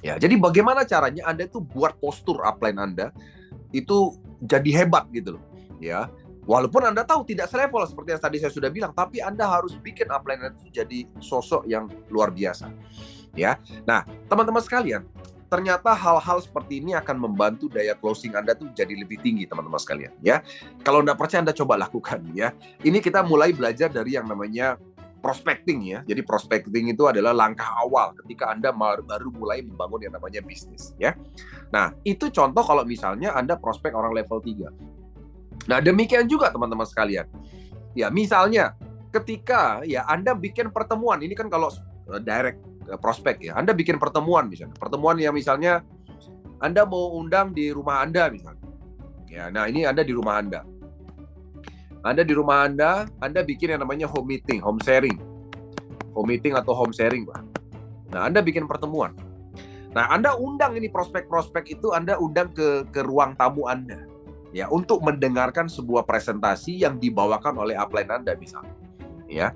[SPEAKER 1] Ya, jadi bagaimana caranya Anda itu buat postur upline Anda itu jadi hebat gitu loh. Ya, walaupun Anda tahu tidak selevel seperti yang tadi saya sudah bilang, tapi Anda harus bikin upline Anda itu jadi sosok yang luar biasa. Ya, nah teman-teman sekalian, ternyata hal-hal seperti ini akan membantu daya closing Anda tuh jadi lebih tinggi teman-teman sekalian ya. Kalau Anda percaya Anda coba lakukan ya. Ini kita mulai belajar dari yang namanya prospecting ya. Jadi prospecting itu adalah langkah awal ketika Anda baru mulai membangun yang namanya bisnis ya. Nah, itu contoh kalau misalnya Anda prospek orang level 3. Nah, demikian juga teman-teman sekalian. Ya, misalnya ketika ya Anda bikin pertemuan, ini kan kalau direct prospek ya. Anda bikin pertemuan misalnya. Pertemuan yang misalnya Anda mau undang di rumah Anda misalnya. Ya, nah ini Anda di rumah Anda. Anda di rumah Anda bikin yang namanya home meeting, home sharing. Home meeting atau home sharing, Pak. Nah, Anda bikin pertemuan. Nah, Anda undang ini prospek-prospek itu Anda undang ke ruang tamu Anda. Ya, untuk mendengarkan sebuah presentasi yang dibawakan oleh upline Anda misalnya. Ya.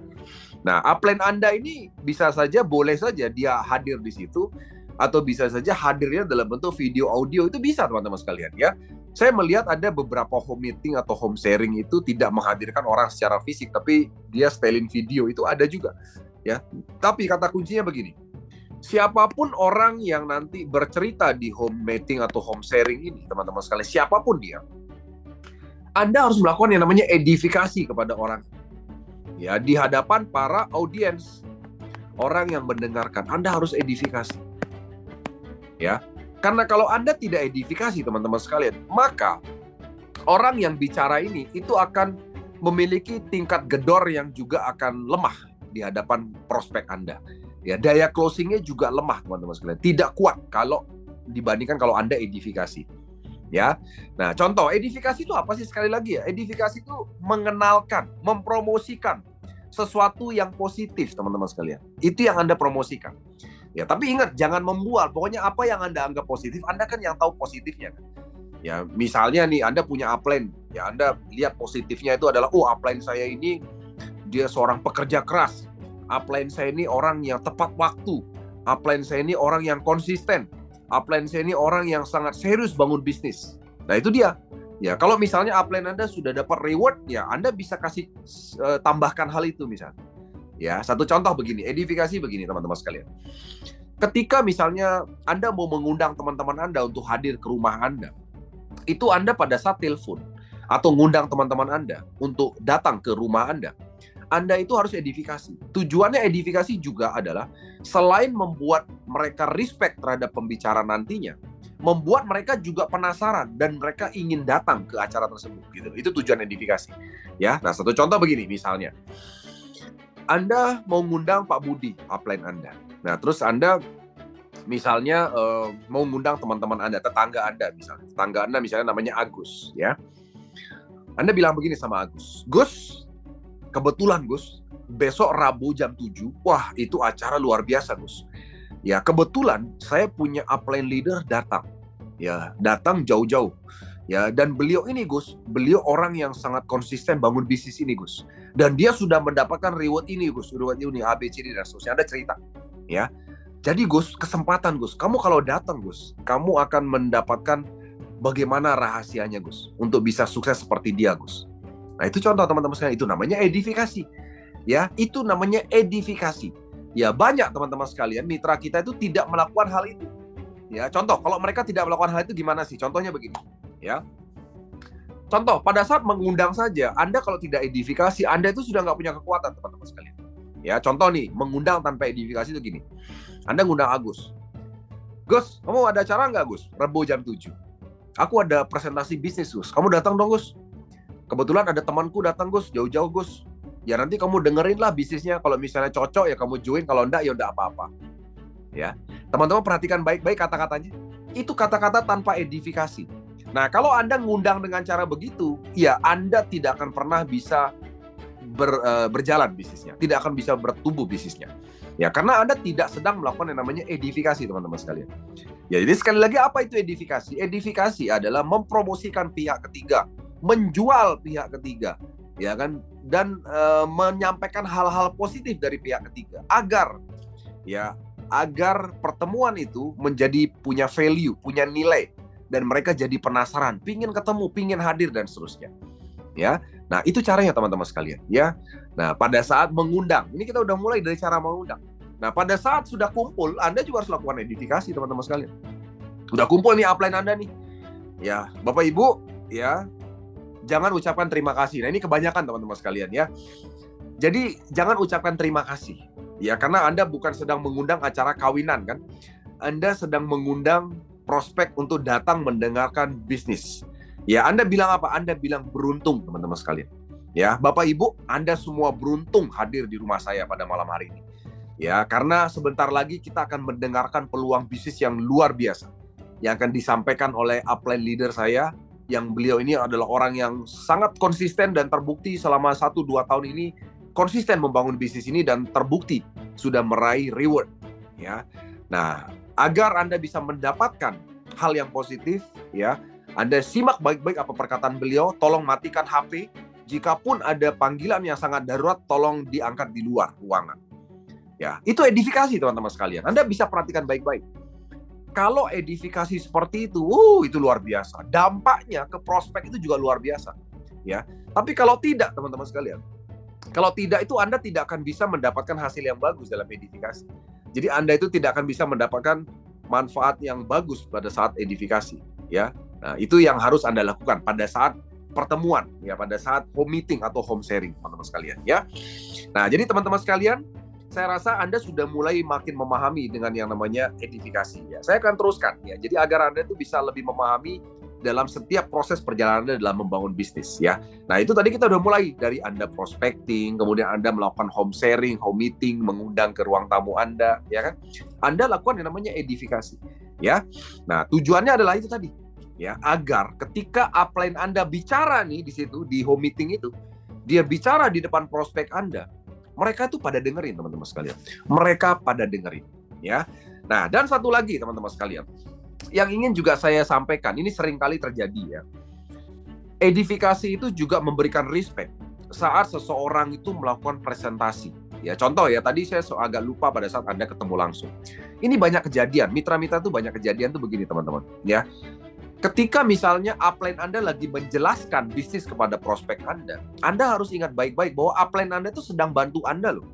[SPEAKER 1] Nah, upline Anda ini bisa saja, boleh saja dia hadir di situ, atau bisa saja hadirnya dalam bentuk video audio, itu bisa teman-teman sekalian ya. Saya melihat ada beberapa home meeting atau home sharing itu tidak menghadirkan orang secara fisik, tapi dia setelin video, itu ada juga ya. Tapi kata kuncinya begini, siapapun orang yang nanti bercerita di home meeting atau home sharing ini, teman-teman sekalian, siapapun dia, Anda harus melakukan yang namanya edifikasi kepada orang. Ya, di hadapan para audiens, orang yang mendengarkan, Anda harus edifikasi. Ya, karena kalau Anda tidak edifikasi, teman-teman sekalian, maka orang yang bicara ini itu akan memiliki tingkat gedor yang juga akan lemah di hadapan prospek Anda. Ya, daya closingnya juga lemah, teman-teman sekalian. Tidak kuat kalau dibandingkan kalau Anda edifikasi. Ya, nah contoh edifikasi itu apa sih sekali lagi ya? Edifikasi itu mengenalkan, mempromosikan sesuatu yang positif teman-teman sekalian. Itu yang Anda promosikan. Ya, tapi ingat jangan membual. Pokoknya apa yang Anda anggap positif, Anda kan yang tahu positifnya. Ya, misalnya nih Anda punya upline, ya Anda lihat positifnya itu adalah oh upline saya ini dia seorang pekerja keras. Upline saya ini orang yang tepat waktu. Upline saya ini orang yang konsisten. Upline saya ini orang yang sangat serius bangun bisnis. Nah, itu dia. Ya, kalau misalnya upline Anda sudah dapat reward, ya Anda bisa kasih tambahkan hal itu misalnya. Ya, satu contoh begini, edifikasi begini teman-teman sekalian. Ketika misalnya Anda mau mengundang teman-teman Anda untuk hadir ke rumah Anda, itu Anda pada saat telepon atau ngundang teman-teman Anda untuk datang ke rumah Anda itu harus edifikasi. Tujuannya edifikasi juga adalah selain membuat mereka respect terhadap pembicara nantinya, membuat mereka juga penasaran dan mereka ingin datang ke acara tersebut gitu. Itu tujuan edifikasi. Ya, nah satu contoh begini misalnya. Anda mau ngundang Pak Budi, upline Anda. Nah, terus Anda misalnya mau ngundang teman-teman Anda, tetangga Anda misalnya. Tetangga Anda misalnya namanya Agus, ya. Anda bilang begini sama Agus, Gus, kebetulan Gus, besok Rabu jam 7, wah itu acara luar biasa Gus. Ya, kebetulan saya punya upline leader datang. Ya, datang jauh-jauh. Ya, dan beliau ini Gus, beliau orang yang sangat konsisten bangun bisnis ini Gus. Dan dia sudah mendapatkan reward ini Gus, reward ini A, B, C, D dan seterusnya. Anda cerita, ya. Jadi Gus, kesempatan Gus. Kamu kalau datang Gus, kamu akan mendapatkan bagaimana rahasianya Gus untuk bisa sukses seperti dia Gus. Nah itu contoh teman-teman sekalian, itu namanya edifikasi. Ya, itu namanya edifikasi. Ya banyak teman-teman sekalian, mitra kita itu tidak melakukan hal itu. Ya, contoh kalau mereka tidak melakukan hal itu gimana sih? Contohnya begini, ya. Contoh pada saat mengundang saja, Anda kalau tidak edifikasi, Anda itu sudah nggak punya kekuatan teman-teman sekalian. Ya, contoh nih, mengundang tanpa edifikasi itu gini. Anda ngundang Agus. Gus, kamu ada acara nggak Gus? Rebo jam 7. Aku ada presentasi bisnis Gus. Kamu datang dong Gus. Kebetulan ada temanku datang Gus, jauh-jauh Gus. Ya nanti kamu dengerin lah bisnisnya. Kalau misalnya cocok ya kamu join, kalau enggak ya udah apa-apa. Ya, teman-teman perhatikan baik-baik kata-katanya. Itu kata-kata tanpa edifikasi. Nah, kalau Anda ngundang dengan cara begitu, ya Anda tidak akan pernah bisa berjalan bisnisnya, tidak akan bisa bertumbuh bisnisnya. Ya, karena Anda tidak sedang melakukan yang namanya edifikasi, teman-teman sekalian. Ya, jadi sekali lagi apa itu edifikasi? Edifikasi adalah mempromosikan pihak ketiga, menjual pihak ketiga, ya kan, dan menyampaikan hal-hal positif dari pihak ketiga agar pertemuan itu menjadi punya value, punya nilai, dan mereka jadi penasaran, pingin ketemu, pingin hadir dan seterusnya. Ya, nah itu caranya teman-teman sekalian. Ya, nah pada saat mengundang, ini kita udah mulai dari cara mengundang. Nah pada saat sudah kumpul, Anda juga harus lakukan edifikasi teman-teman sekalian. Udah kumpul nih upline Anda nih, ya Bapak Ibu, ya jangan ucapkan terima kasih. Nah ini kebanyakan teman-teman sekalian ya. Jadi jangan ucapkan terima kasih. Ya, karena Anda bukan sedang mengundang acara kawinan kan. Anda sedang mengundang prospek untuk datang mendengarkan bisnis. Ya, Anda bilang apa? Anda bilang beruntung, teman-teman sekalian. Ya, Bapak Ibu, Anda semua beruntung hadir di rumah saya pada malam hari ini. Ya, karena sebentar lagi kita akan mendengarkan peluang bisnis yang luar biasa yang akan disampaikan oleh upline leader saya, yang beliau ini adalah orang yang sangat konsisten dan terbukti selama 1-2 tahun ini konsisten membangun bisnis ini dan terbukti sudah meraih reward, ya. Nah, agar Anda bisa mendapatkan hal yang positif, ya, Anda simak baik-baik apa perkataan beliau. Tolong matikan HP. Jikapun ada panggilan yang sangat darurat, tolong diangkat di luar ruangan. Ya, itu edifikasi teman-teman sekalian. Anda bisa perhatikan baik-baik. Kalau edifikasi seperti itu luar biasa. Dampaknya ke prospek itu juga luar biasa, ya. Tapi kalau tidak, teman-teman sekalian, kalau tidak itu Anda tidak akan bisa mendapatkan hasil yang bagus dalam edifikasi. Jadi Anda itu tidak akan bisa mendapatkan manfaat yang bagus pada saat edifikasi, ya. Nah, itu yang harus Anda lakukan pada saat pertemuan, ya, pada saat home meeting atau home sharing, teman-teman sekalian, ya. Nah, jadi teman-teman sekalian, saya rasa Anda sudah mulai makin memahami dengan yang namanya edifikasi, ya. Saya akan teruskan, ya. Jadi agar Anda itu bisa lebih memahami dalam setiap proses perjalanan Anda dalam membangun bisnis, ya. Nah, itu tadi kita udah mulai dari Anda prospecting, kemudian Anda melakukan home sharing, home meeting, mengundang ke ruang tamu Anda, ya kan? Anda lakukan yang namanya edifikasi, ya. Nah, tujuannya adalah itu tadi, ya, agar ketika upline Anda bicara nih di situ di home meeting itu, dia bicara di depan prospek Anda, mereka tuh pada dengerin, teman-teman sekalian. Mereka pada dengerin, ya. Nah, dan satu lagi teman-teman sekalian, yang ingin juga saya sampaikan, ini sering kali terjadi, ya. Edifikasi itu juga memberikan respect saat seseorang itu melakukan presentasi. Ya, contoh ya, tadi saya agak lupa pada saat Anda ketemu langsung. Ini banyak kejadian, mitra-mitra tuh banyak kejadian tuh begini, teman-teman, ya. Ketika misalnya upline Anda lagi menjelaskan bisnis kepada prospek Anda harus ingat baik-baik bahwa upline Anda itu sedang bantu Anda loh,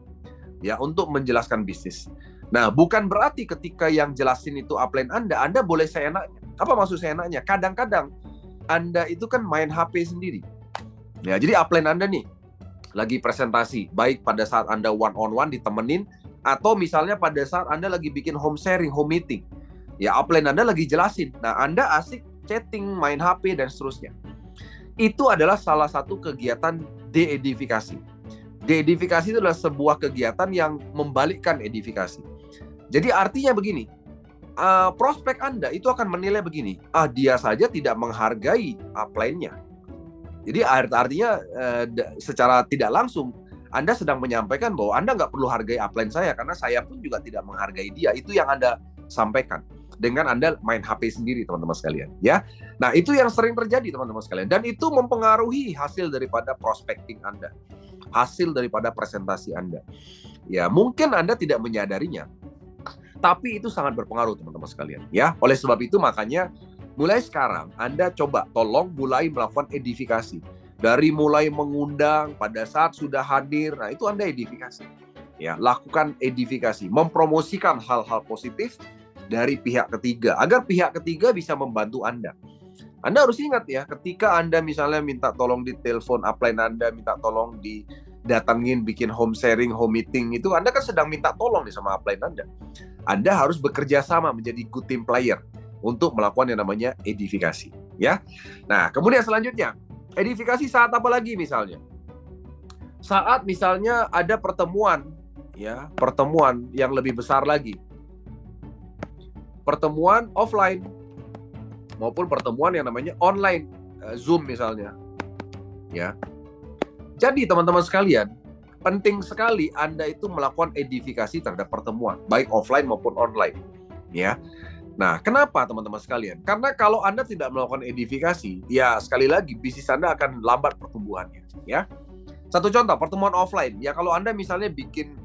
[SPEAKER 1] ya, untuk menjelaskan bisnis. Nah, bukan berarti ketika yang jelasin itu upline Anda boleh seenaknya. Apa maksud seenaknya? Kadang-kadang Anda itu kan main HP sendiri. Ya, jadi upline Anda nih lagi presentasi, baik pada saat Anda one-on-one ditemenin, atau misalnya pada saat Anda lagi bikin home sharing, home meeting. Ya, upline Anda lagi jelasin. Nah, Anda asik chatting, main HP, dan seterusnya. Itu adalah salah satu kegiatan de-edifikasi. De-edifikasi itu adalah sebuah kegiatan yang membalikkan edifikasi. Jadi artinya begini, prospek Anda itu akan menilai begini, dia saja tidak menghargai upline-nya. Jadi artinya secara tidak langsung, Anda sedang menyampaikan bahwa Anda nggak perlu hargai upline saya, karena saya pun juga tidak menghargai dia. Itu yang Anda sampaikan dengan Anda main HP sendiri, teman-teman sekalian, ya. Nah, itu yang sering terjadi, teman-teman sekalian, dan itu mempengaruhi hasil daripada prospecting Anda, hasil daripada presentasi Anda. Ya, mungkin Anda tidak menyadarinya, Tapi itu sangat berpengaruh teman-teman sekalian ya. Oleh sebab itu makanya mulai sekarang Anda coba tolong mulai melakukan edifikasi. Dari mulai mengundang pada saat sudah hadir, nah itu Anda edifikasi. Ya, lakukan edifikasi, mempromosikan hal-hal positif dari pihak ketiga agar pihak ketiga bisa membantu Anda. Anda harus ingat ya, ketika Anda misalnya minta tolong di telepon upline Anda, minta tolong didatangin bikin home sharing, home meeting, itu Anda kan sedang minta tolong nih sama upline Anda. Anda harus bekerja sama menjadi good team player untuk melakukan yang namanya edifikasi, ya. Nah, kemudian selanjutnya, edifikasi saat apa lagi misalnya? Saat misalnya ada pertemuan, ya, pertemuan yang lebih besar lagi. Pertemuan offline maupun pertemuan yang namanya online, Zoom misalnya. Ya. Jadi teman-teman sekalian, penting sekali Anda itu melakukan edifikasi terhadap pertemuan, baik offline maupun online. Ya. Nah, kenapa teman-teman sekalian? Karena kalau Anda tidak melakukan edifikasi, ya sekali lagi bisnis Anda akan lambat pertumbuhannya, ya. Satu contoh, pertemuan offline. Ya kalau Anda misalnya bikin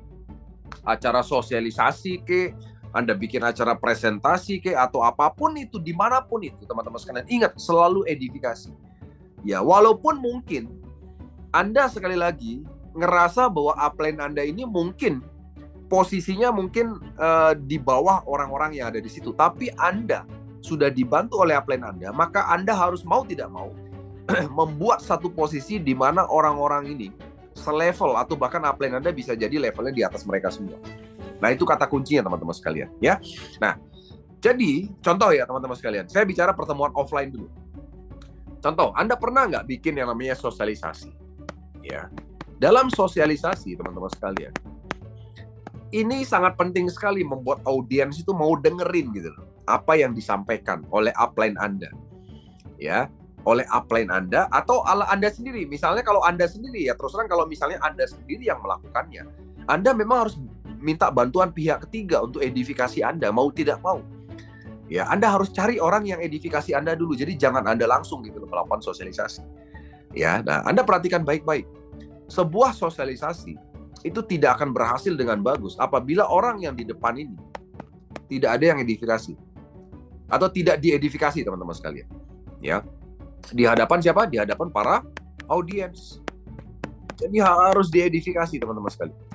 [SPEAKER 1] acara sosialisasi Anda bikin acara presentasi atau apapun itu, dimanapun itu, teman-teman sekalian, ingat selalu edifikasi. Ya, walaupun mungkin Anda sekali lagi ngerasa bahwa upline Anda ini mungkin posisinya mungkin di bawah orang-orang yang ada di situ, tapi Anda sudah dibantu oleh upline Anda, maka Anda harus mau tidak mau membuat satu posisi di mana orang-orang ini selevel atau bahkan upline Anda bisa jadi levelnya di atas mereka semua. Nah, itu kata kuncinya teman-teman sekalian, ya. Nah, jadi contoh ya teman-teman sekalian, saya bicara pertemuan offline dulu. Contoh, Anda pernah nggak bikin yang namanya sosialisasi? Ya, dalam sosialisasi teman-teman sekalian, ini sangat penting sekali membuat audiens itu mau dengerin gitu loh, apa yang disampaikan oleh upline Anda. Ya, oleh upline Anda atau ala Anda sendiri. Misalnya kalau Anda sendiri ya, terus terang kalau misalnya Anda sendiri yang melakukannya, Anda memang harus minta bantuan pihak ketiga untuk edifikasi Anda, mau tidak mau. Ya, Anda harus cari orang yang edifikasi Anda dulu. Jadi jangan Anda langsung gitu melakukan sosialisasi. Ya, nah Anda perhatikan baik-baik. Sebuah sosialisasi itu tidak akan berhasil dengan bagus apabila orang yang di depan ini tidak ada yang edifikasi atau tidak diedifikasi teman-teman sekalian. Ya, di hadapan siapa? Di hadapan para audiens. Jadi harus diedifikasi teman-teman sekalian.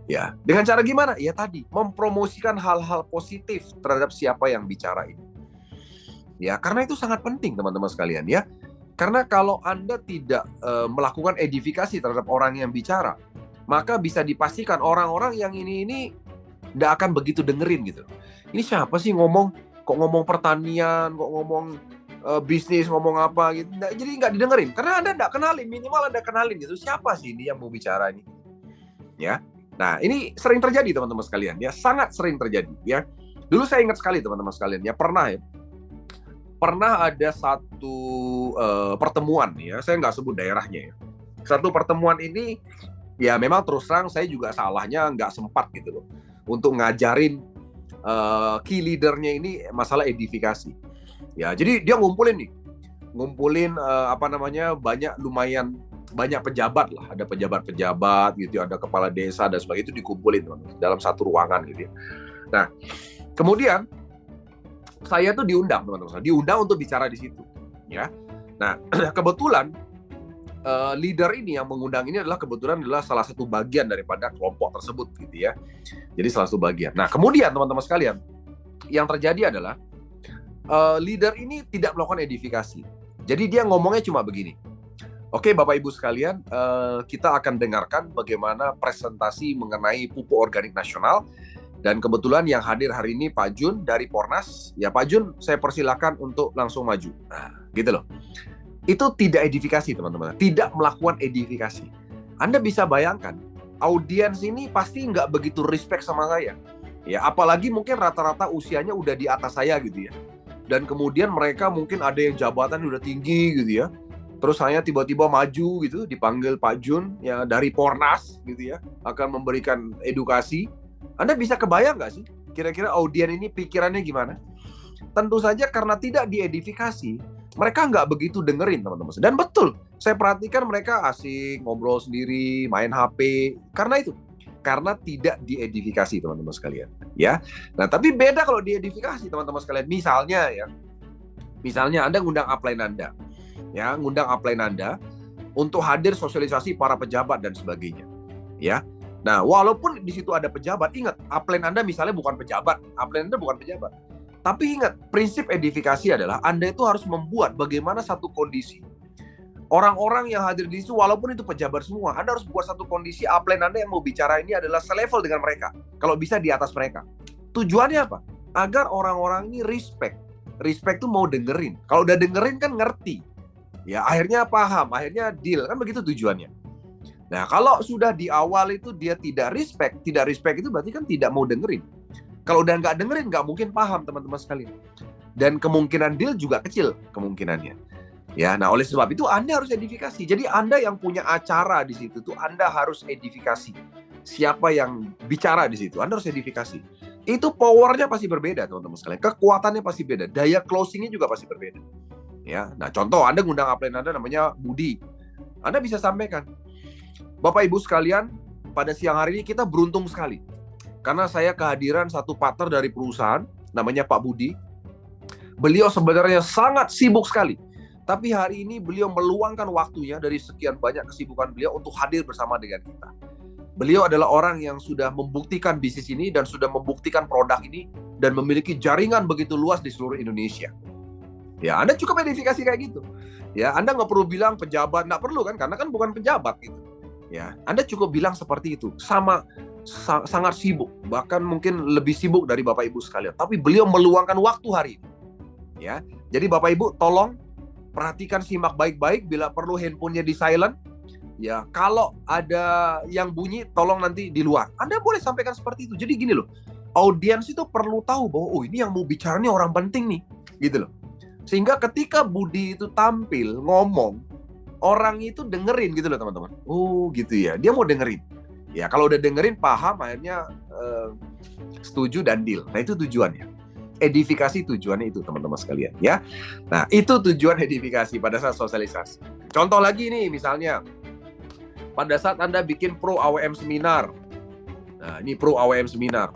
[SPEAKER 1] Ya, dengan cara gimana? Ya tadi, mempromosikan hal-hal positif terhadap siapa yang bicara ini. Ya, karena itu sangat penting teman-teman sekalian ya. Karena kalau Anda tidak melakukan edifikasi terhadap orang yang bicara, maka bisa dipastikan orang-orang yang ini tidak akan begitu dengerin gitu. Ini siapa sih ngomong? Kok ngomong pertanian? Kok ngomong bisnis? Ngomong apa gitu? Jadi nggak didengerin. Karena Anda tidak kenalin, minimal Anda kenalin gitu. Siapa sih ini yang mau bicara ini? Ya. Nah, ini sering terjadi teman-teman sekalian ya, sangat sering terjadi ya. Dulu saya ingat sekali teman-teman sekalian ya, pernah ada satu pertemuan ya, saya nggak sebut daerahnya ya. Satu pertemuan ini ya memang terus terang saya juga salahnya nggak sempat gitu loh untuk ngajarin key leadernya ini masalah edifikasi. Ya, jadi dia ngumpulin lumayan banyak pejabat lah, ada pejabat-pejabat gitu, ada kepala desa dan sebagainya, itu dikumpulin teman-teman dalam satu ruangan gitu ya. Nah, kemudian saya tuh diundang teman-teman, diundang untuk bicara di situ, ya. Nah, kebetulan leader ini yang mengundang ini adalah salah satu bagian daripada kelompok tersebut gitu ya. Jadi salah satu bagian. Nah, kemudian teman-teman sekalian, yang terjadi adalah leader ini tidak melakukan edifikasi. Jadi dia ngomongnya cuma begini. Oke, Bapak Ibu sekalian, kita akan dengarkan bagaimana presentasi mengenai pupuk organik nasional. Dan kebetulan yang hadir hari ini Pak Jun dari Pornas. Ya Pak Jun, saya persilakan untuk langsung maju. Nah, gitu loh. Itu tidak edifikasi teman-teman. Tidak melakukan edifikasi. Anda bisa bayangkan, audiens ini pasti nggak begitu respect sama saya. Ya, apalagi mungkin rata-rata usianya udah di atas saya gitu ya. Dan kemudian mereka mungkin ada yang jabatan udah tinggi gitu ya. Terus saya tiba-tiba maju gitu, dipanggil Pak Jun ya dari Pornas gitu ya, akan memberikan edukasi. Anda bisa kebayang nggak sih kira-kira audien ini pikirannya gimana? Tentu saja karena tidak diedifikasi, mereka nggak begitu dengerin teman-teman. Dan betul, saya perhatikan mereka asik ngobrol sendiri, main HP. Karena itu, karena tidak diedifikasi, teman-teman sekalian. Ya, nah tapi beda kalau diedifikasi, teman-teman sekalian. Misalnya Anda ngundang upline Anda, ya, ngundang upline Anda untuk hadir sosialisasi para pejabat dan sebagainya, ya. Nah, walaupun di situ ada pejabat, ingat, upline Anda misalnya bukan pejabat, upline Anda bukan pejabat. Tapi ingat, prinsip edifikasi adalah Anda itu harus membuat bagaimana satu kondisi. Orang-orang yang hadir di situ, walaupun itu pejabat semua, Anda harus buat satu kondisi upline Anda yang mau bicara ini adalah selevel dengan mereka. Kalau bisa di atas mereka. Tujuannya apa? Agar orang-orang ini respect. Respect itu mau dengerin. Kalau udah dengerin kan ngerti. Ya, akhirnya paham, akhirnya deal. Kan begitu tujuannya. Nah, kalau sudah di awal itu dia tidak respect itu berarti kan tidak mau dengerin. Kalau udah nggak dengerin, nggak mungkin paham, teman-teman sekalian. Dan kemungkinan deal juga kecil kemungkinannya. Ya, nah oleh sebab itu Anda harus edifikasi. Jadi Anda yang punya acara di situ tuh Anda harus edifikasi. Siapa yang bicara di situ, Anda harus edifikasi. Itu powernya pasti berbeda, teman-teman sekalian. Kekuatannya pasti beda. Daya closingnya juga pasti berbeda. Ya, nah contoh Anda ngundang upline Anda namanya Budi. Anda bisa sampaikan, Bapak Ibu sekalian, pada siang hari ini kita beruntung sekali. Karena saya kehadiran satu partner dari perusahaan, namanya Pak Budi. Beliau sebenarnya sangat sibuk sekali. Tapi hari ini beliau meluangkan waktunya dari sekian banyak kesibukan beliau untuk hadir bersama dengan kita. Beliau adalah orang yang sudah membuktikan bisnis ini dan sudah membuktikan produk ini dan memiliki jaringan begitu luas di seluruh Indonesia. Ya, Anda cukup edifikasi kayak gitu. Ya, Anda nggak perlu bilang pejabat, nggak perlu kan, karena kan bukan pejabat gitu. Ya, Anda cukup bilang seperti itu. Sangat sibuk, bahkan mungkin lebih sibuk dari Bapak Ibu sekalian. Tapi beliau meluangkan waktu hari ini. Ya, jadi Bapak Ibu tolong perhatikan, simak baik-baik. Bila perlu handphonenya di silent. Ya, kalau ada yang bunyi, tolong nanti di luar. Anda boleh sampaikan seperti itu. Jadi gini loh, audiens itu perlu tahu bahwa oh ini yang mau bicara nih orang penting nih, gitu loh. Sehingga ketika Budi itu tampil ngomong, orang itu dengerin gitu loh, teman-teman. Oh gitu ya, dia mau dengerin. Ya kalau udah dengerin paham, akhirnya setuju dan deal. Nah itu tujuannya. Edifikasi tujuannya itu, teman-teman sekalian, ya. Nah, itu tujuan edifikasi pada saat sosialisasi. Contoh lagi nih, misalnya pada saat Anda bikin Pro AWM Seminar. Nah, ini Pro AWM Seminar.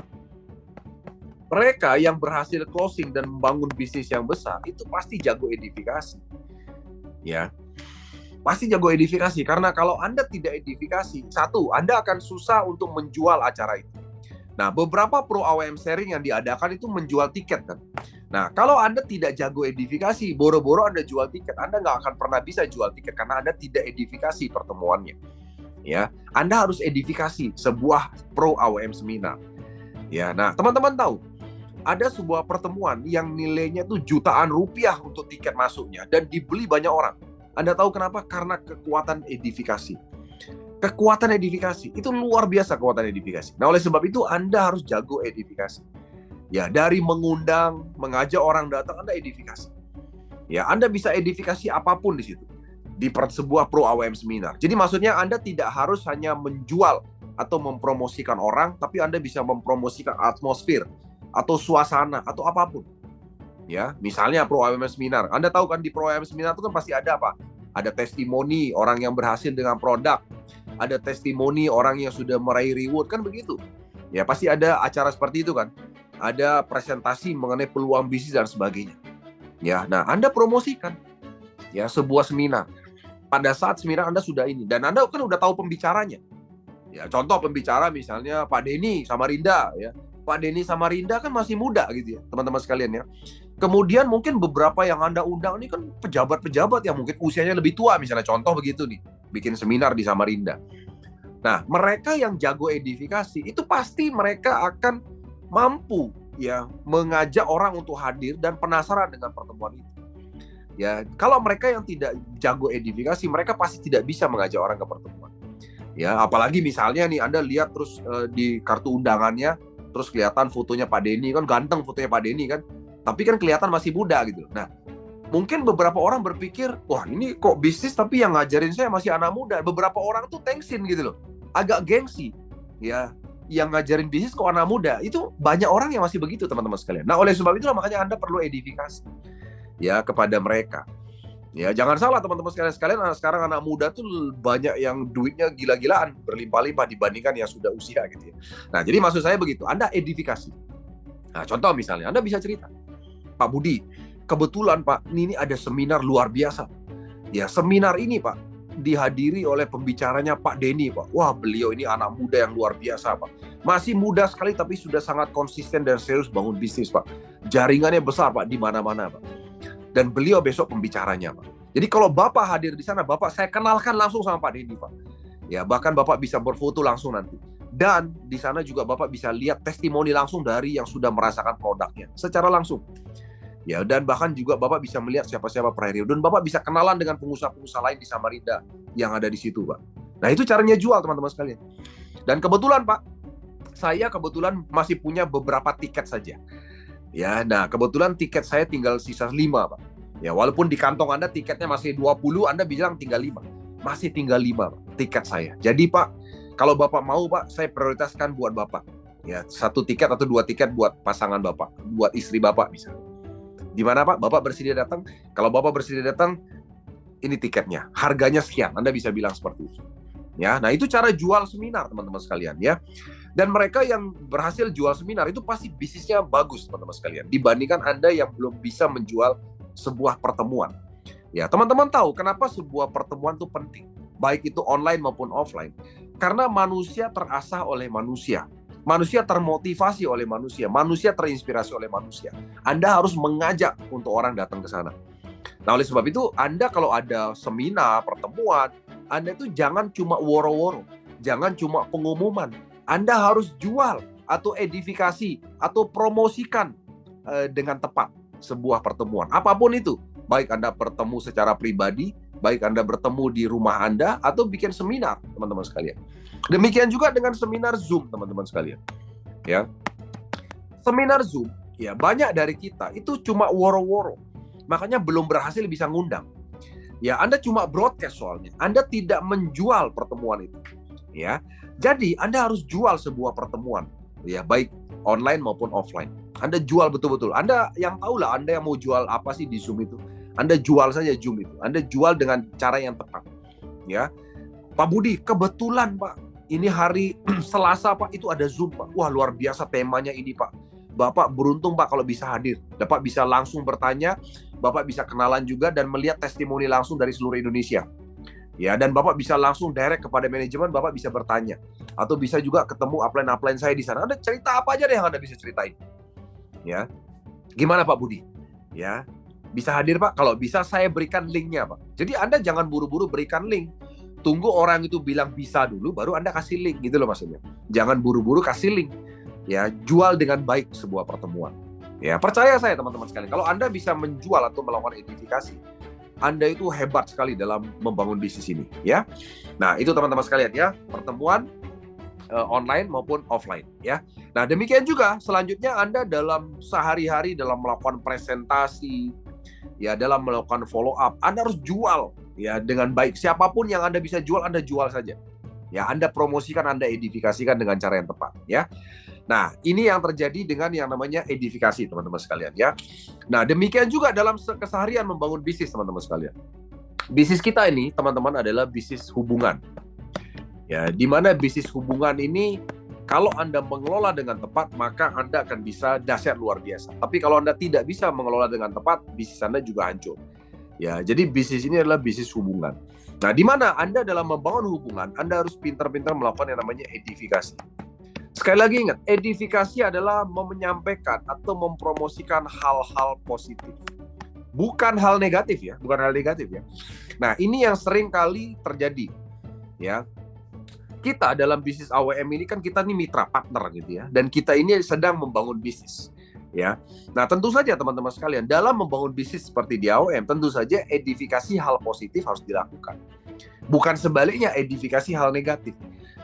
[SPEAKER 1] Mereka yang berhasil closing dan membangun bisnis yang besar, itu pasti jago edifikasi. Ya. Pasti jago edifikasi, karena kalau Anda tidak edifikasi, satu, Anda akan susah untuk menjual acara itu. Nah, beberapa Pro AWM sharing yang diadakan itu menjual tiket kan. Nah, kalau Anda tidak jago edifikasi, boro-boro Anda jual tiket, Anda nggak akan pernah bisa jual tiket karena Anda tidak edifikasi pertemuannya. Ya, Anda harus edifikasi sebuah Pro AWM seminar. Ya, nah teman-teman tahu, ada sebuah pertemuan yang nilainya tuh jutaan rupiah untuk tiket masuknya dan dibeli banyak orang. Anda tahu kenapa? Karena kekuatan edifikasi. Kekuatan edifikasi itu luar biasa, kekuatan edifikasi. Nah, oleh sebab itu Anda harus jago edifikasi. Ya, dari mengundang, mengajak orang datang, Anda edifikasi. Ya, Anda bisa edifikasi apapun di situ. Di sebuah Pro AWM seminar. Jadi maksudnya Anda tidak harus hanya menjual atau mempromosikan orang, tapi Anda bisa mempromosikan atmosfer atau suasana atau apapun. Ya, misalnya Pro AWM seminar. Anda tahu kan di Pro AWM seminar itu kan pasti ada apa? Ada testimoni orang yang berhasil dengan produk. Ada testimoni orang yang sudah meraih reward, kan begitu. Ya, pasti ada acara seperti itu kan. Ada presentasi mengenai peluang bisnis dan sebagainya. Ya, nah Anda promosikan ya sebuah seminar. Pada saat seminar Anda sudah ini dan Anda kan udah tahu pembicaranya. Ya, contoh pembicara misalnya Pak Denny Samarinda ya. Pak Denny Samarinda kan masih muda gitu ya, teman-teman sekalian ya. Kemudian mungkin beberapa yang Anda undang ini kan pejabat-pejabat yang mungkin usianya lebih tua, misalnya contoh begitu nih, bikin seminar di Samarinda. Nah, mereka yang jago edifikasi itu pasti mereka akan mampu ya mengajak orang untuk hadir dan penasaran dengan pertemuan itu. Ya, kalau mereka yang tidak jago edifikasi, mereka pasti tidak bisa mengajak orang ke pertemuan. Ya, apalagi misalnya nih Anda lihat terus di kartu undangannya terus kelihatan fotonya Pak Denny, kan ganteng fotonya Pak Denny kan, tapi kan kelihatan masih muda gitu. Nah, mungkin beberapa orang berpikir, wah ini kok bisnis tapi yang ngajarin saya masih anak muda. Beberapa orang tuh tengsin gitu loh, agak gengsi ya, yang ngajarin bisnis kok anak muda. Itu banyak orang yang masih begitu, teman-teman sekalian. Nah, oleh sebab itulah makanya Anda perlu edifikasi ya kepada mereka. Ya, jangan salah teman-teman sekalian, sekarang anak muda tuh banyak yang duitnya gila-gilaan, berlimpah-limpah dibandingkan yang sudah usia gitu ya. Nah, jadi maksud saya begitu, Anda edifikasi. Nah, contoh misalnya, Anda bisa cerita, Pak Budi, kebetulan Pak, ini ada seminar luar biasa. Ya, seminar ini Pak, dihadiri oleh pembicaranya Pak Denny Pak. Wah, beliau ini anak muda yang luar biasa Pak. Masih muda sekali tapi sudah sangat konsisten dan serius bangun bisnis Pak. Jaringannya besar Pak, di mana-mana Pak. Dan beliau besok pembicaranya Pak. Jadi kalau Bapak hadir di sana, Bapak saya kenalkan langsung sama Pak Denny Pak. Ya, bahkan Bapak bisa berfoto langsung nanti. Dan di sana juga Bapak bisa lihat testimoni langsung dari yang sudah merasakan produknya secara langsung. Ya, dan bahkan juga Bapak bisa melihat siapa-siapa Prairio, dan Bapak bisa kenalan dengan pengusaha-pengusaha lain di Samarinda yang ada di situ, Pak. Nah, itu caranya jual, teman-teman sekalian. Dan kebetulan, Pak, saya kebetulan masih punya beberapa tiket saja. Ya, nah kebetulan tiket saya tinggal sisa 5, Pak. Ya, walaupun di kantong Anda tiketnya masih 20, Anda bilang tinggal 5. Masih tinggal 5, Pak, tiket saya. Jadi, Pak, kalau Bapak mau, Pak, saya prioritaskan buat Bapak. Ya, 1 tiket atau 2 tiket buat pasangan Bapak, buat istri Bapak misalnya. Di mana Pak? Bapak bersedia datang? Kalau Bapak bersedia datang, ini tiketnya. Harganya sekian. Anda bisa bilang seperti itu. Ya, nah itu cara jual seminar, teman-teman sekalian ya. Dan mereka yang berhasil jual seminar itu pasti bisnisnya bagus, teman-teman sekalian. Dibandingkan Anda yang belum bisa menjual sebuah pertemuan. Ya, teman-teman tahu kenapa sebuah pertemuan itu penting, baik itu online maupun offline. Karena manusia terasah oleh manusia. Manusia termotivasi oleh manusia, manusia terinspirasi oleh manusia. Anda harus mengajak untuk orang datang ke sana. Nah, oleh sebab itu, Anda kalau ada seminar, pertemuan, Anda itu jangan cuma woro-woro, jangan cuma pengumuman. Anda harus jual atau edifikasi atau promosikan dengan tepat sebuah pertemuan. Apapun itu, baik Anda bertemu secara pribadi, baik Anda bertemu di rumah Anda, atau bikin seminar, teman-teman sekalian. Demikian juga dengan seminar Zoom, teman-teman sekalian. Ya, seminar Zoom, ya banyak dari kita itu cuma woro-woro, makanya belum berhasil bisa ngundang. Ya, Anda cuma broadcast soalnya, Anda tidak menjual pertemuan itu. Ya, jadi Anda harus jual sebuah pertemuan, ya baik online maupun offline. Anda jual betul-betul. Anda yang tahu lah, Anda yang mau jual apa sih di Zoom itu. Anda jual saja Zoom itu. Anda jual dengan cara yang tepat. Ya, Pak Budi, kebetulan Pak, ini hari Selasa Pak, itu ada Zoom Pak. Wah, luar biasa temanya ini Pak. Bapak beruntung Pak kalau bisa hadir. Bapak bisa langsung bertanya, Bapak bisa kenalan juga dan melihat testimoni langsung dari seluruh Indonesia. Ya, dan Bapak bisa langsung direct kepada manajemen, Bapak bisa bertanya. Atau bisa juga ketemu upline-upline saya di sana. Anda cerita apa aja deh yang Anda bisa ceritain. Ya. Gimana Pak Budi? Ya. Bisa hadir Pak? Kalau bisa saya berikan linknya Pak. Jadi Anda jangan buru-buru berikan link. Tunggu orang itu bilang bisa dulu, baru Anda kasih link, gitu loh maksudnya. Jangan buru-buru kasih link. Ya, jual dengan baik sebuah pertemuan. Ya, percaya saya teman-teman sekalian, kalau Anda bisa menjual atau melakukan edifikasi, Anda itu hebat sekali dalam membangun bisnis ini, ya. Nah, itu teman-teman sekalian ya, pertemuan online maupun offline, ya. Nah, demikian juga selanjutnya Anda dalam sehari-hari dalam melakukan presentasi, ya, dalam melakukan follow up, Anda harus jual ya dengan baik. Siapapun yang Anda bisa jual, Anda jual saja. Ya, Anda promosikan, Anda edifikasikan dengan cara yang tepat, ya. Nah, ini yang terjadi dengan yang namanya edifikasi, teman-teman sekalian, ya. Nah, demikian juga dalam keseharian membangun bisnis, teman-teman sekalian. Bisnis kita ini, teman-teman, adalah bisnis hubungan. Ya, di mana bisnis hubungan ini kalau Anda mengelola dengan tepat, maka Anda akan bisa dahsyat luar biasa. Tapi kalau Anda tidak bisa mengelola dengan tepat, bisnis Anda juga hancur. Ya, jadi bisnis ini adalah bisnis hubungan. Nah, di mana Anda dalam membangun hubungan, Anda harus pintar-pintar melakukan yang namanya edifikasi. Sekali lagi ingat, edifikasi adalah menyampaikan atau mempromosikan hal-hal positif. Bukan hal negatif ya, bukan hal negatif ya. Nah, ini yang sering kali terjadi. Ya. Kita dalam bisnis AWM ini kan kita nih mitra partner gitu ya. Dan kita ini sedang membangun bisnis. Ya. Nah, tentu saja teman-teman sekalian, dalam membangun bisnis seperti di AWM, tentu saja edifikasi hal positif harus dilakukan. Bukan sebaliknya edifikasi hal negatif.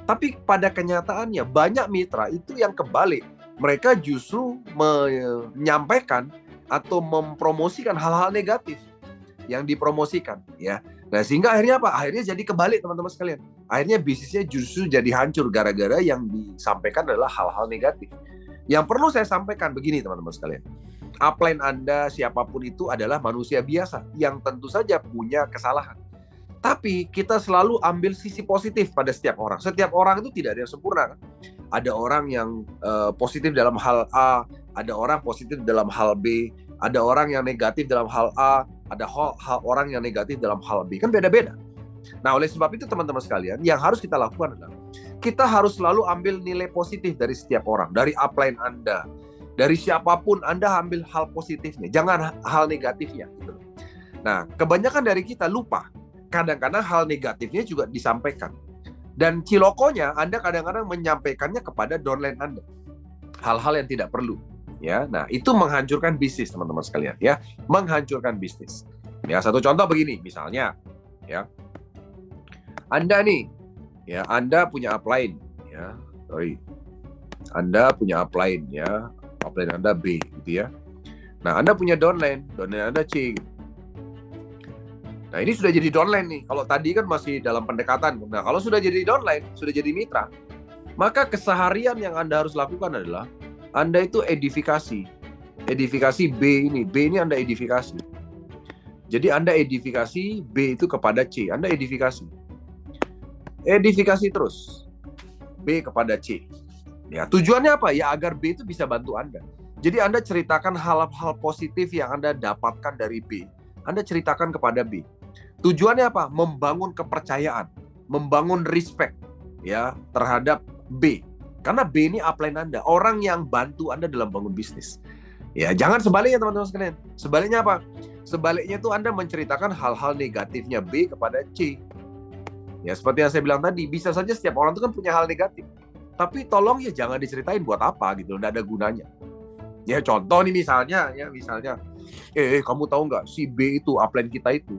[SPEAKER 1] Tapi pada kenyataannya banyak mitra itu yang kebalik. Mereka justru menyampaikan atau mempromosikan hal-hal negatif yang dipromosikan, ya. Nah, sehingga akhirnya apa? Akhirnya jadi kebalik, teman-teman sekalian. Akhirnya bisnisnya justru jadi hancur gara-gara yang disampaikan adalah hal-hal negatif. Yang perlu saya sampaikan begini, teman-teman sekalian. Upline Anda, siapapun itu adalah manusia biasa yang tentu saja punya kesalahan. Tapi kita selalu ambil sisi positif pada setiap orang. Setiap orang itu tidak ada yang sempurna, kan? Ada orang yang positif dalam hal A, ada orang positif dalam hal B, ada orang yang negatif dalam hal A, ada orang yang negatif dalam hal B. Kan beda-beda. Nah, oleh sebab itu teman-teman sekalian, yang harus kita lakukan adalah kita harus selalu ambil nilai positif dari setiap orang, dari upline Anda, dari siapapun Anda ambil hal positifnya, jangan hal negatifnya. Nah, kebanyakan dari kita lupa. Kadang-kadang hal negatifnya juga disampaikan. Dan cilokonya Anda kadang-kadang menyampaikannya kepada downline Anda. Hal-hal yang tidak perlu. Ya, nah itu menghancurkan bisnis teman-teman sekalian. Ya, menghancurkan bisnis. Ya, satu contoh begini, misalnya, ya, Anda nih, ya, Anda punya upline, ya, Anda punya upline, ya, upline Anda B, gitu ya. Nah, Anda punya downline Anda C. Nah, ini sudah jadi downline nih. Kalau tadi kan masih dalam pendekatan. Nah, kalau sudah jadi downline, sudah jadi mitra, maka keseharian yang Anda harus lakukan adalah Anda itu edifikasi. Edifikasi B ini. B ini Anda edifikasi. Jadi Anda edifikasi B itu kepada C. Anda edifikasi. Edifikasi terus. B kepada C. Ya, tujuannya apa? Ya agar B itu bisa bantu Anda. Jadi Anda ceritakan hal-hal positif yang Anda dapatkan dari B. Anda ceritakan kepada B. Tujuannya apa? Membangun kepercayaan, membangun respect ya terhadap B. Karena B ini upline Anda, orang yang bantu Anda dalam bangun bisnis. Ya, jangan sebaliknya teman-teman sekalian. Sebaliknya apa? Sebaliknya itu Anda menceritakan hal-hal negatifnya B kepada C. Ya, seperti yang saya bilang tadi, bisa saja setiap orang itu kan punya hal negatif. Tapi tolong ya jangan diceritain buat apa gitu, enggak ada gunanya. Ya contoh nih misalnya, kamu tahu nggak si B itu upline kita itu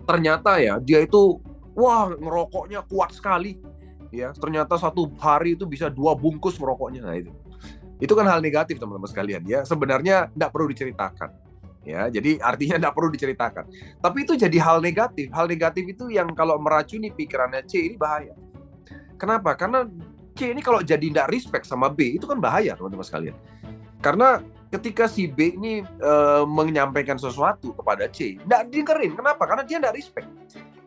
[SPEAKER 1] ternyata ya dia itu wah ngerokoknya kuat sekali ya, ternyata satu hari itu bisa 2 bungkus merokoknya. Nah itu kan hal negatif teman-teman sekalian ya, sebenarnya nggak perlu diceritakan ya, jadi artinya nggak perlu diceritakan, tapi itu jadi hal negatif itu yang kalau meracuni pikirannya C ini bahaya. Kenapa? Karena C ini kalau jadi nggak respect sama B itu kan bahaya teman-teman sekalian. Karena ketika si B ini menyampaikan sesuatu kepada C, nggak dengerin. Kenapa? Karena dia nggak respect.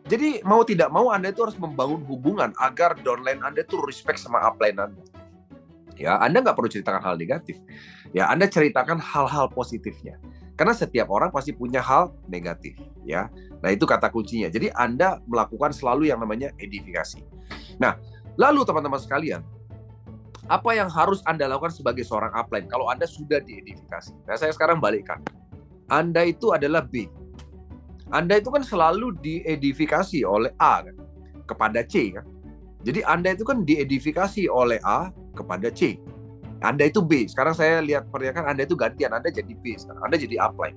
[SPEAKER 1] Jadi mau tidak mau Anda itu harus membangun hubungan agar downline Anda itu respect sama upline Anda. Ya, Anda nggak perlu ceritakan hal negatif. Ya, Anda ceritakan hal-hal positifnya. Karena setiap orang pasti punya hal negatif. Ya, nah itu kata kuncinya. Jadi Anda melakukan selalu yang namanya edifikasi. Nah, lalu teman-teman sekalian, apa yang harus Anda lakukan sebagai seorang upline kalau Anda sudah diedifikasi? Nah, saya sekarang balikkan. Anda itu adalah B. Anda itu kan selalu diedifikasi oleh A kan? Kepada C kan? Jadi Anda itu kan diedifikasi oleh A kepada C. Anda itu B. Sekarang saya lihat perlihatkan Anda itu gantian. Anda jadi B sekarang. Anda jadi upline.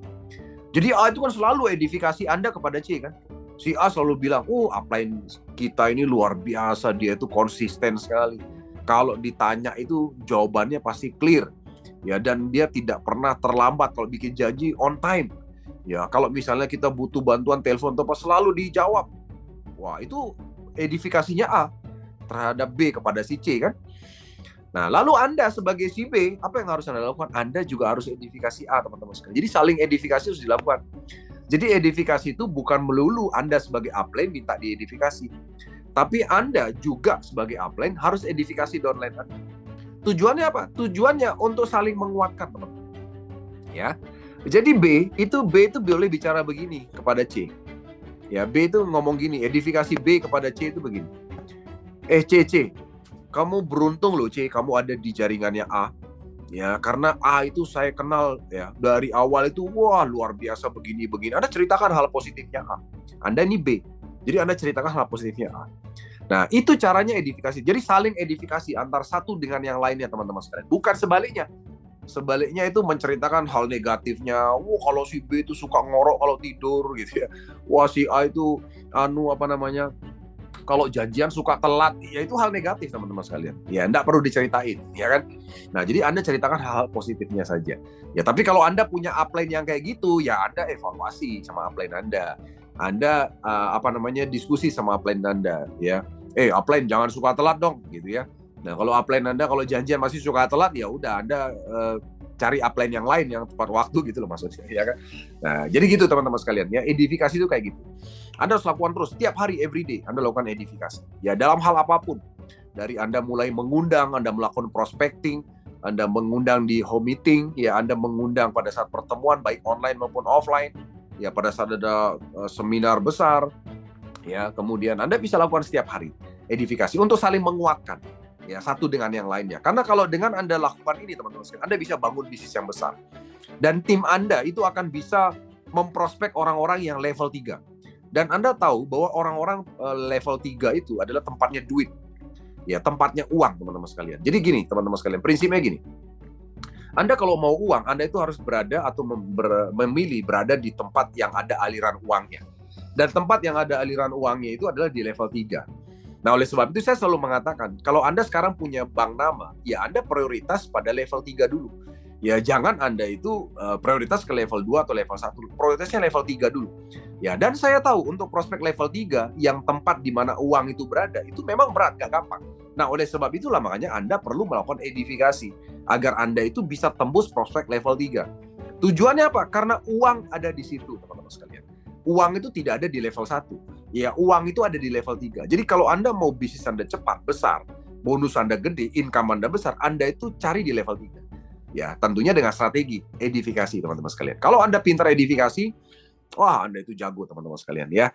[SPEAKER 1] Jadi A itu kan selalu edifikasi Anda kepada C kan? Si A selalu bilang, upline kita ini luar biasa. Dia itu konsisten sekali. Kalau ditanya itu jawabannya pasti clear ya, dan dia tidak pernah terlambat kalau bikin janji, on time ya. Kalau misalnya kita butuh bantuan telepon atau apa selalu dijawab. Wah, itu edifikasinya A terhadap B kepada si C kan. Nah, lalu Anda sebagai si B, apa yang harus Anda lakukan? Anda juga harus edifikasi A teman-teman sekalian. Jadi saling edifikasi harus dilakukan. Jadi edifikasi itu bukan melulu Anda sebagai upline minta diedifikasi, tapi Anda juga sebagai upline harus edifikasi downline Anda. Tujuannya apa? Tujuannya untuk saling menguatkan, teman-teman. Ya. Jadi B itu boleh bicara begini kepada C. Ya, B itu ngomong gini, edifikasi B kepada C itu begini. C, kamu beruntung loh C, kamu ada di jaringannya A. Ya, karena A itu saya kenal ya dari awal itu wah luar biasa begini. Anda ceritakan hal positifnya A. Anda ini B. Jadi Anda ceritakan hal positifnya A. Nah, itu caranya edifikasi. Jadi saling edifikasi antar satu dengan yang lainnya teman-teman sekalian. Bukan sebaliknya. Sebaliknya itu menceritakan hal negatifnya. Wah, kalau si B itu suka ngorok kalau tidur gitu ya. Wah, si A itu kalau janjian suka telat, ya itu hal negatif teman-teman sekalian. Ya, enggak perlu diceritain, ya kan? Nah, jadi Anda ceritakan hal-hal positifnya saja. Ya, tapi kalau Anda punya upline yang kayak gitu, ya Anda evaluasi sama upline Anda. Anda diskusi sama upline Anda, ya. Upline jangan suka telat dong, gitu ya. Nah, kalau upline Anda kalau janjian masih suka telat, ya udah Anda cari upline yang lain yang tepat waktu gitu loh maksudnya, ya kan? Nah, jadi gitu teman-teman sekalian ya, edifikasi itu kayak gitu. Anda harus lakukan terus, setiap hari, everyday, Anda lakukan edifikasi. Ya, dalam hal apapun. Dari Anda mulai mengundang, Anda melakukan prospecting, Anda mengundang di home meeting, ya Anda mengundang pada saat pertemuan, baik online maupun offline, ya pada saat ada seminar besar, ya kemudian Anda bisa lakukan setiap hari edifikasi untuk saling menguatkan. Ya, satu dengan yang lainnya. Karena kalau dengan Anda lakukan ini, teman-teman sekalian, Anda bisa bangun bisnis yang besar. Dan tim Anda itu akan bisa memprospek orang-orang yang level 3. Dan Anda tahu bahwa orang-orang level 3 itu adalah tempatnya duit. Ya, tempatnya uang, teman-teman sekalian. Jadi gini, teman-teman sekalian, prinsipnya gini. Anda kalau mau uang, Anda itu harus berada atau memilih berada di tempat yang ada aliran uangnya. Dan tempat yang ada aliran uangnya itu adalah di level 3. Nah, oleh sebab itu saya selalu mengatakan, kalau Anda sekarang punya bank nama, ya Anda prioritas pada level 3 dulu. Ya, jangan Anda itu prioritas ke level 2 atau level 1. Prioritasnya level 3 dulu. Ya, dan saya tahu untuk prospek level 3 yang tempat di mana uang itu berada, itu memang berat, gak gampang. Nah, oleh sebab itulah makanya Anda perlu melakukan edifikasi agar Anda itu bisa tembus prospek level 3. Tujuannya apa? Karena uang ada di situ, teman-teman sekalian. Uang itu tidak ada di level 1. Ya, uang itu ada di level 3. Jadi kalau Anda mau bisnis Anda cepat, besar, bonus Anda gede, income Anda besar, Anda itu cari di level 3. Ya, tentunya dengan strategi edifikasi, teman-teman sekalian. Kalau Anda pintar edifikasi, wah Anda itu jago, teman-teman sekalian ya.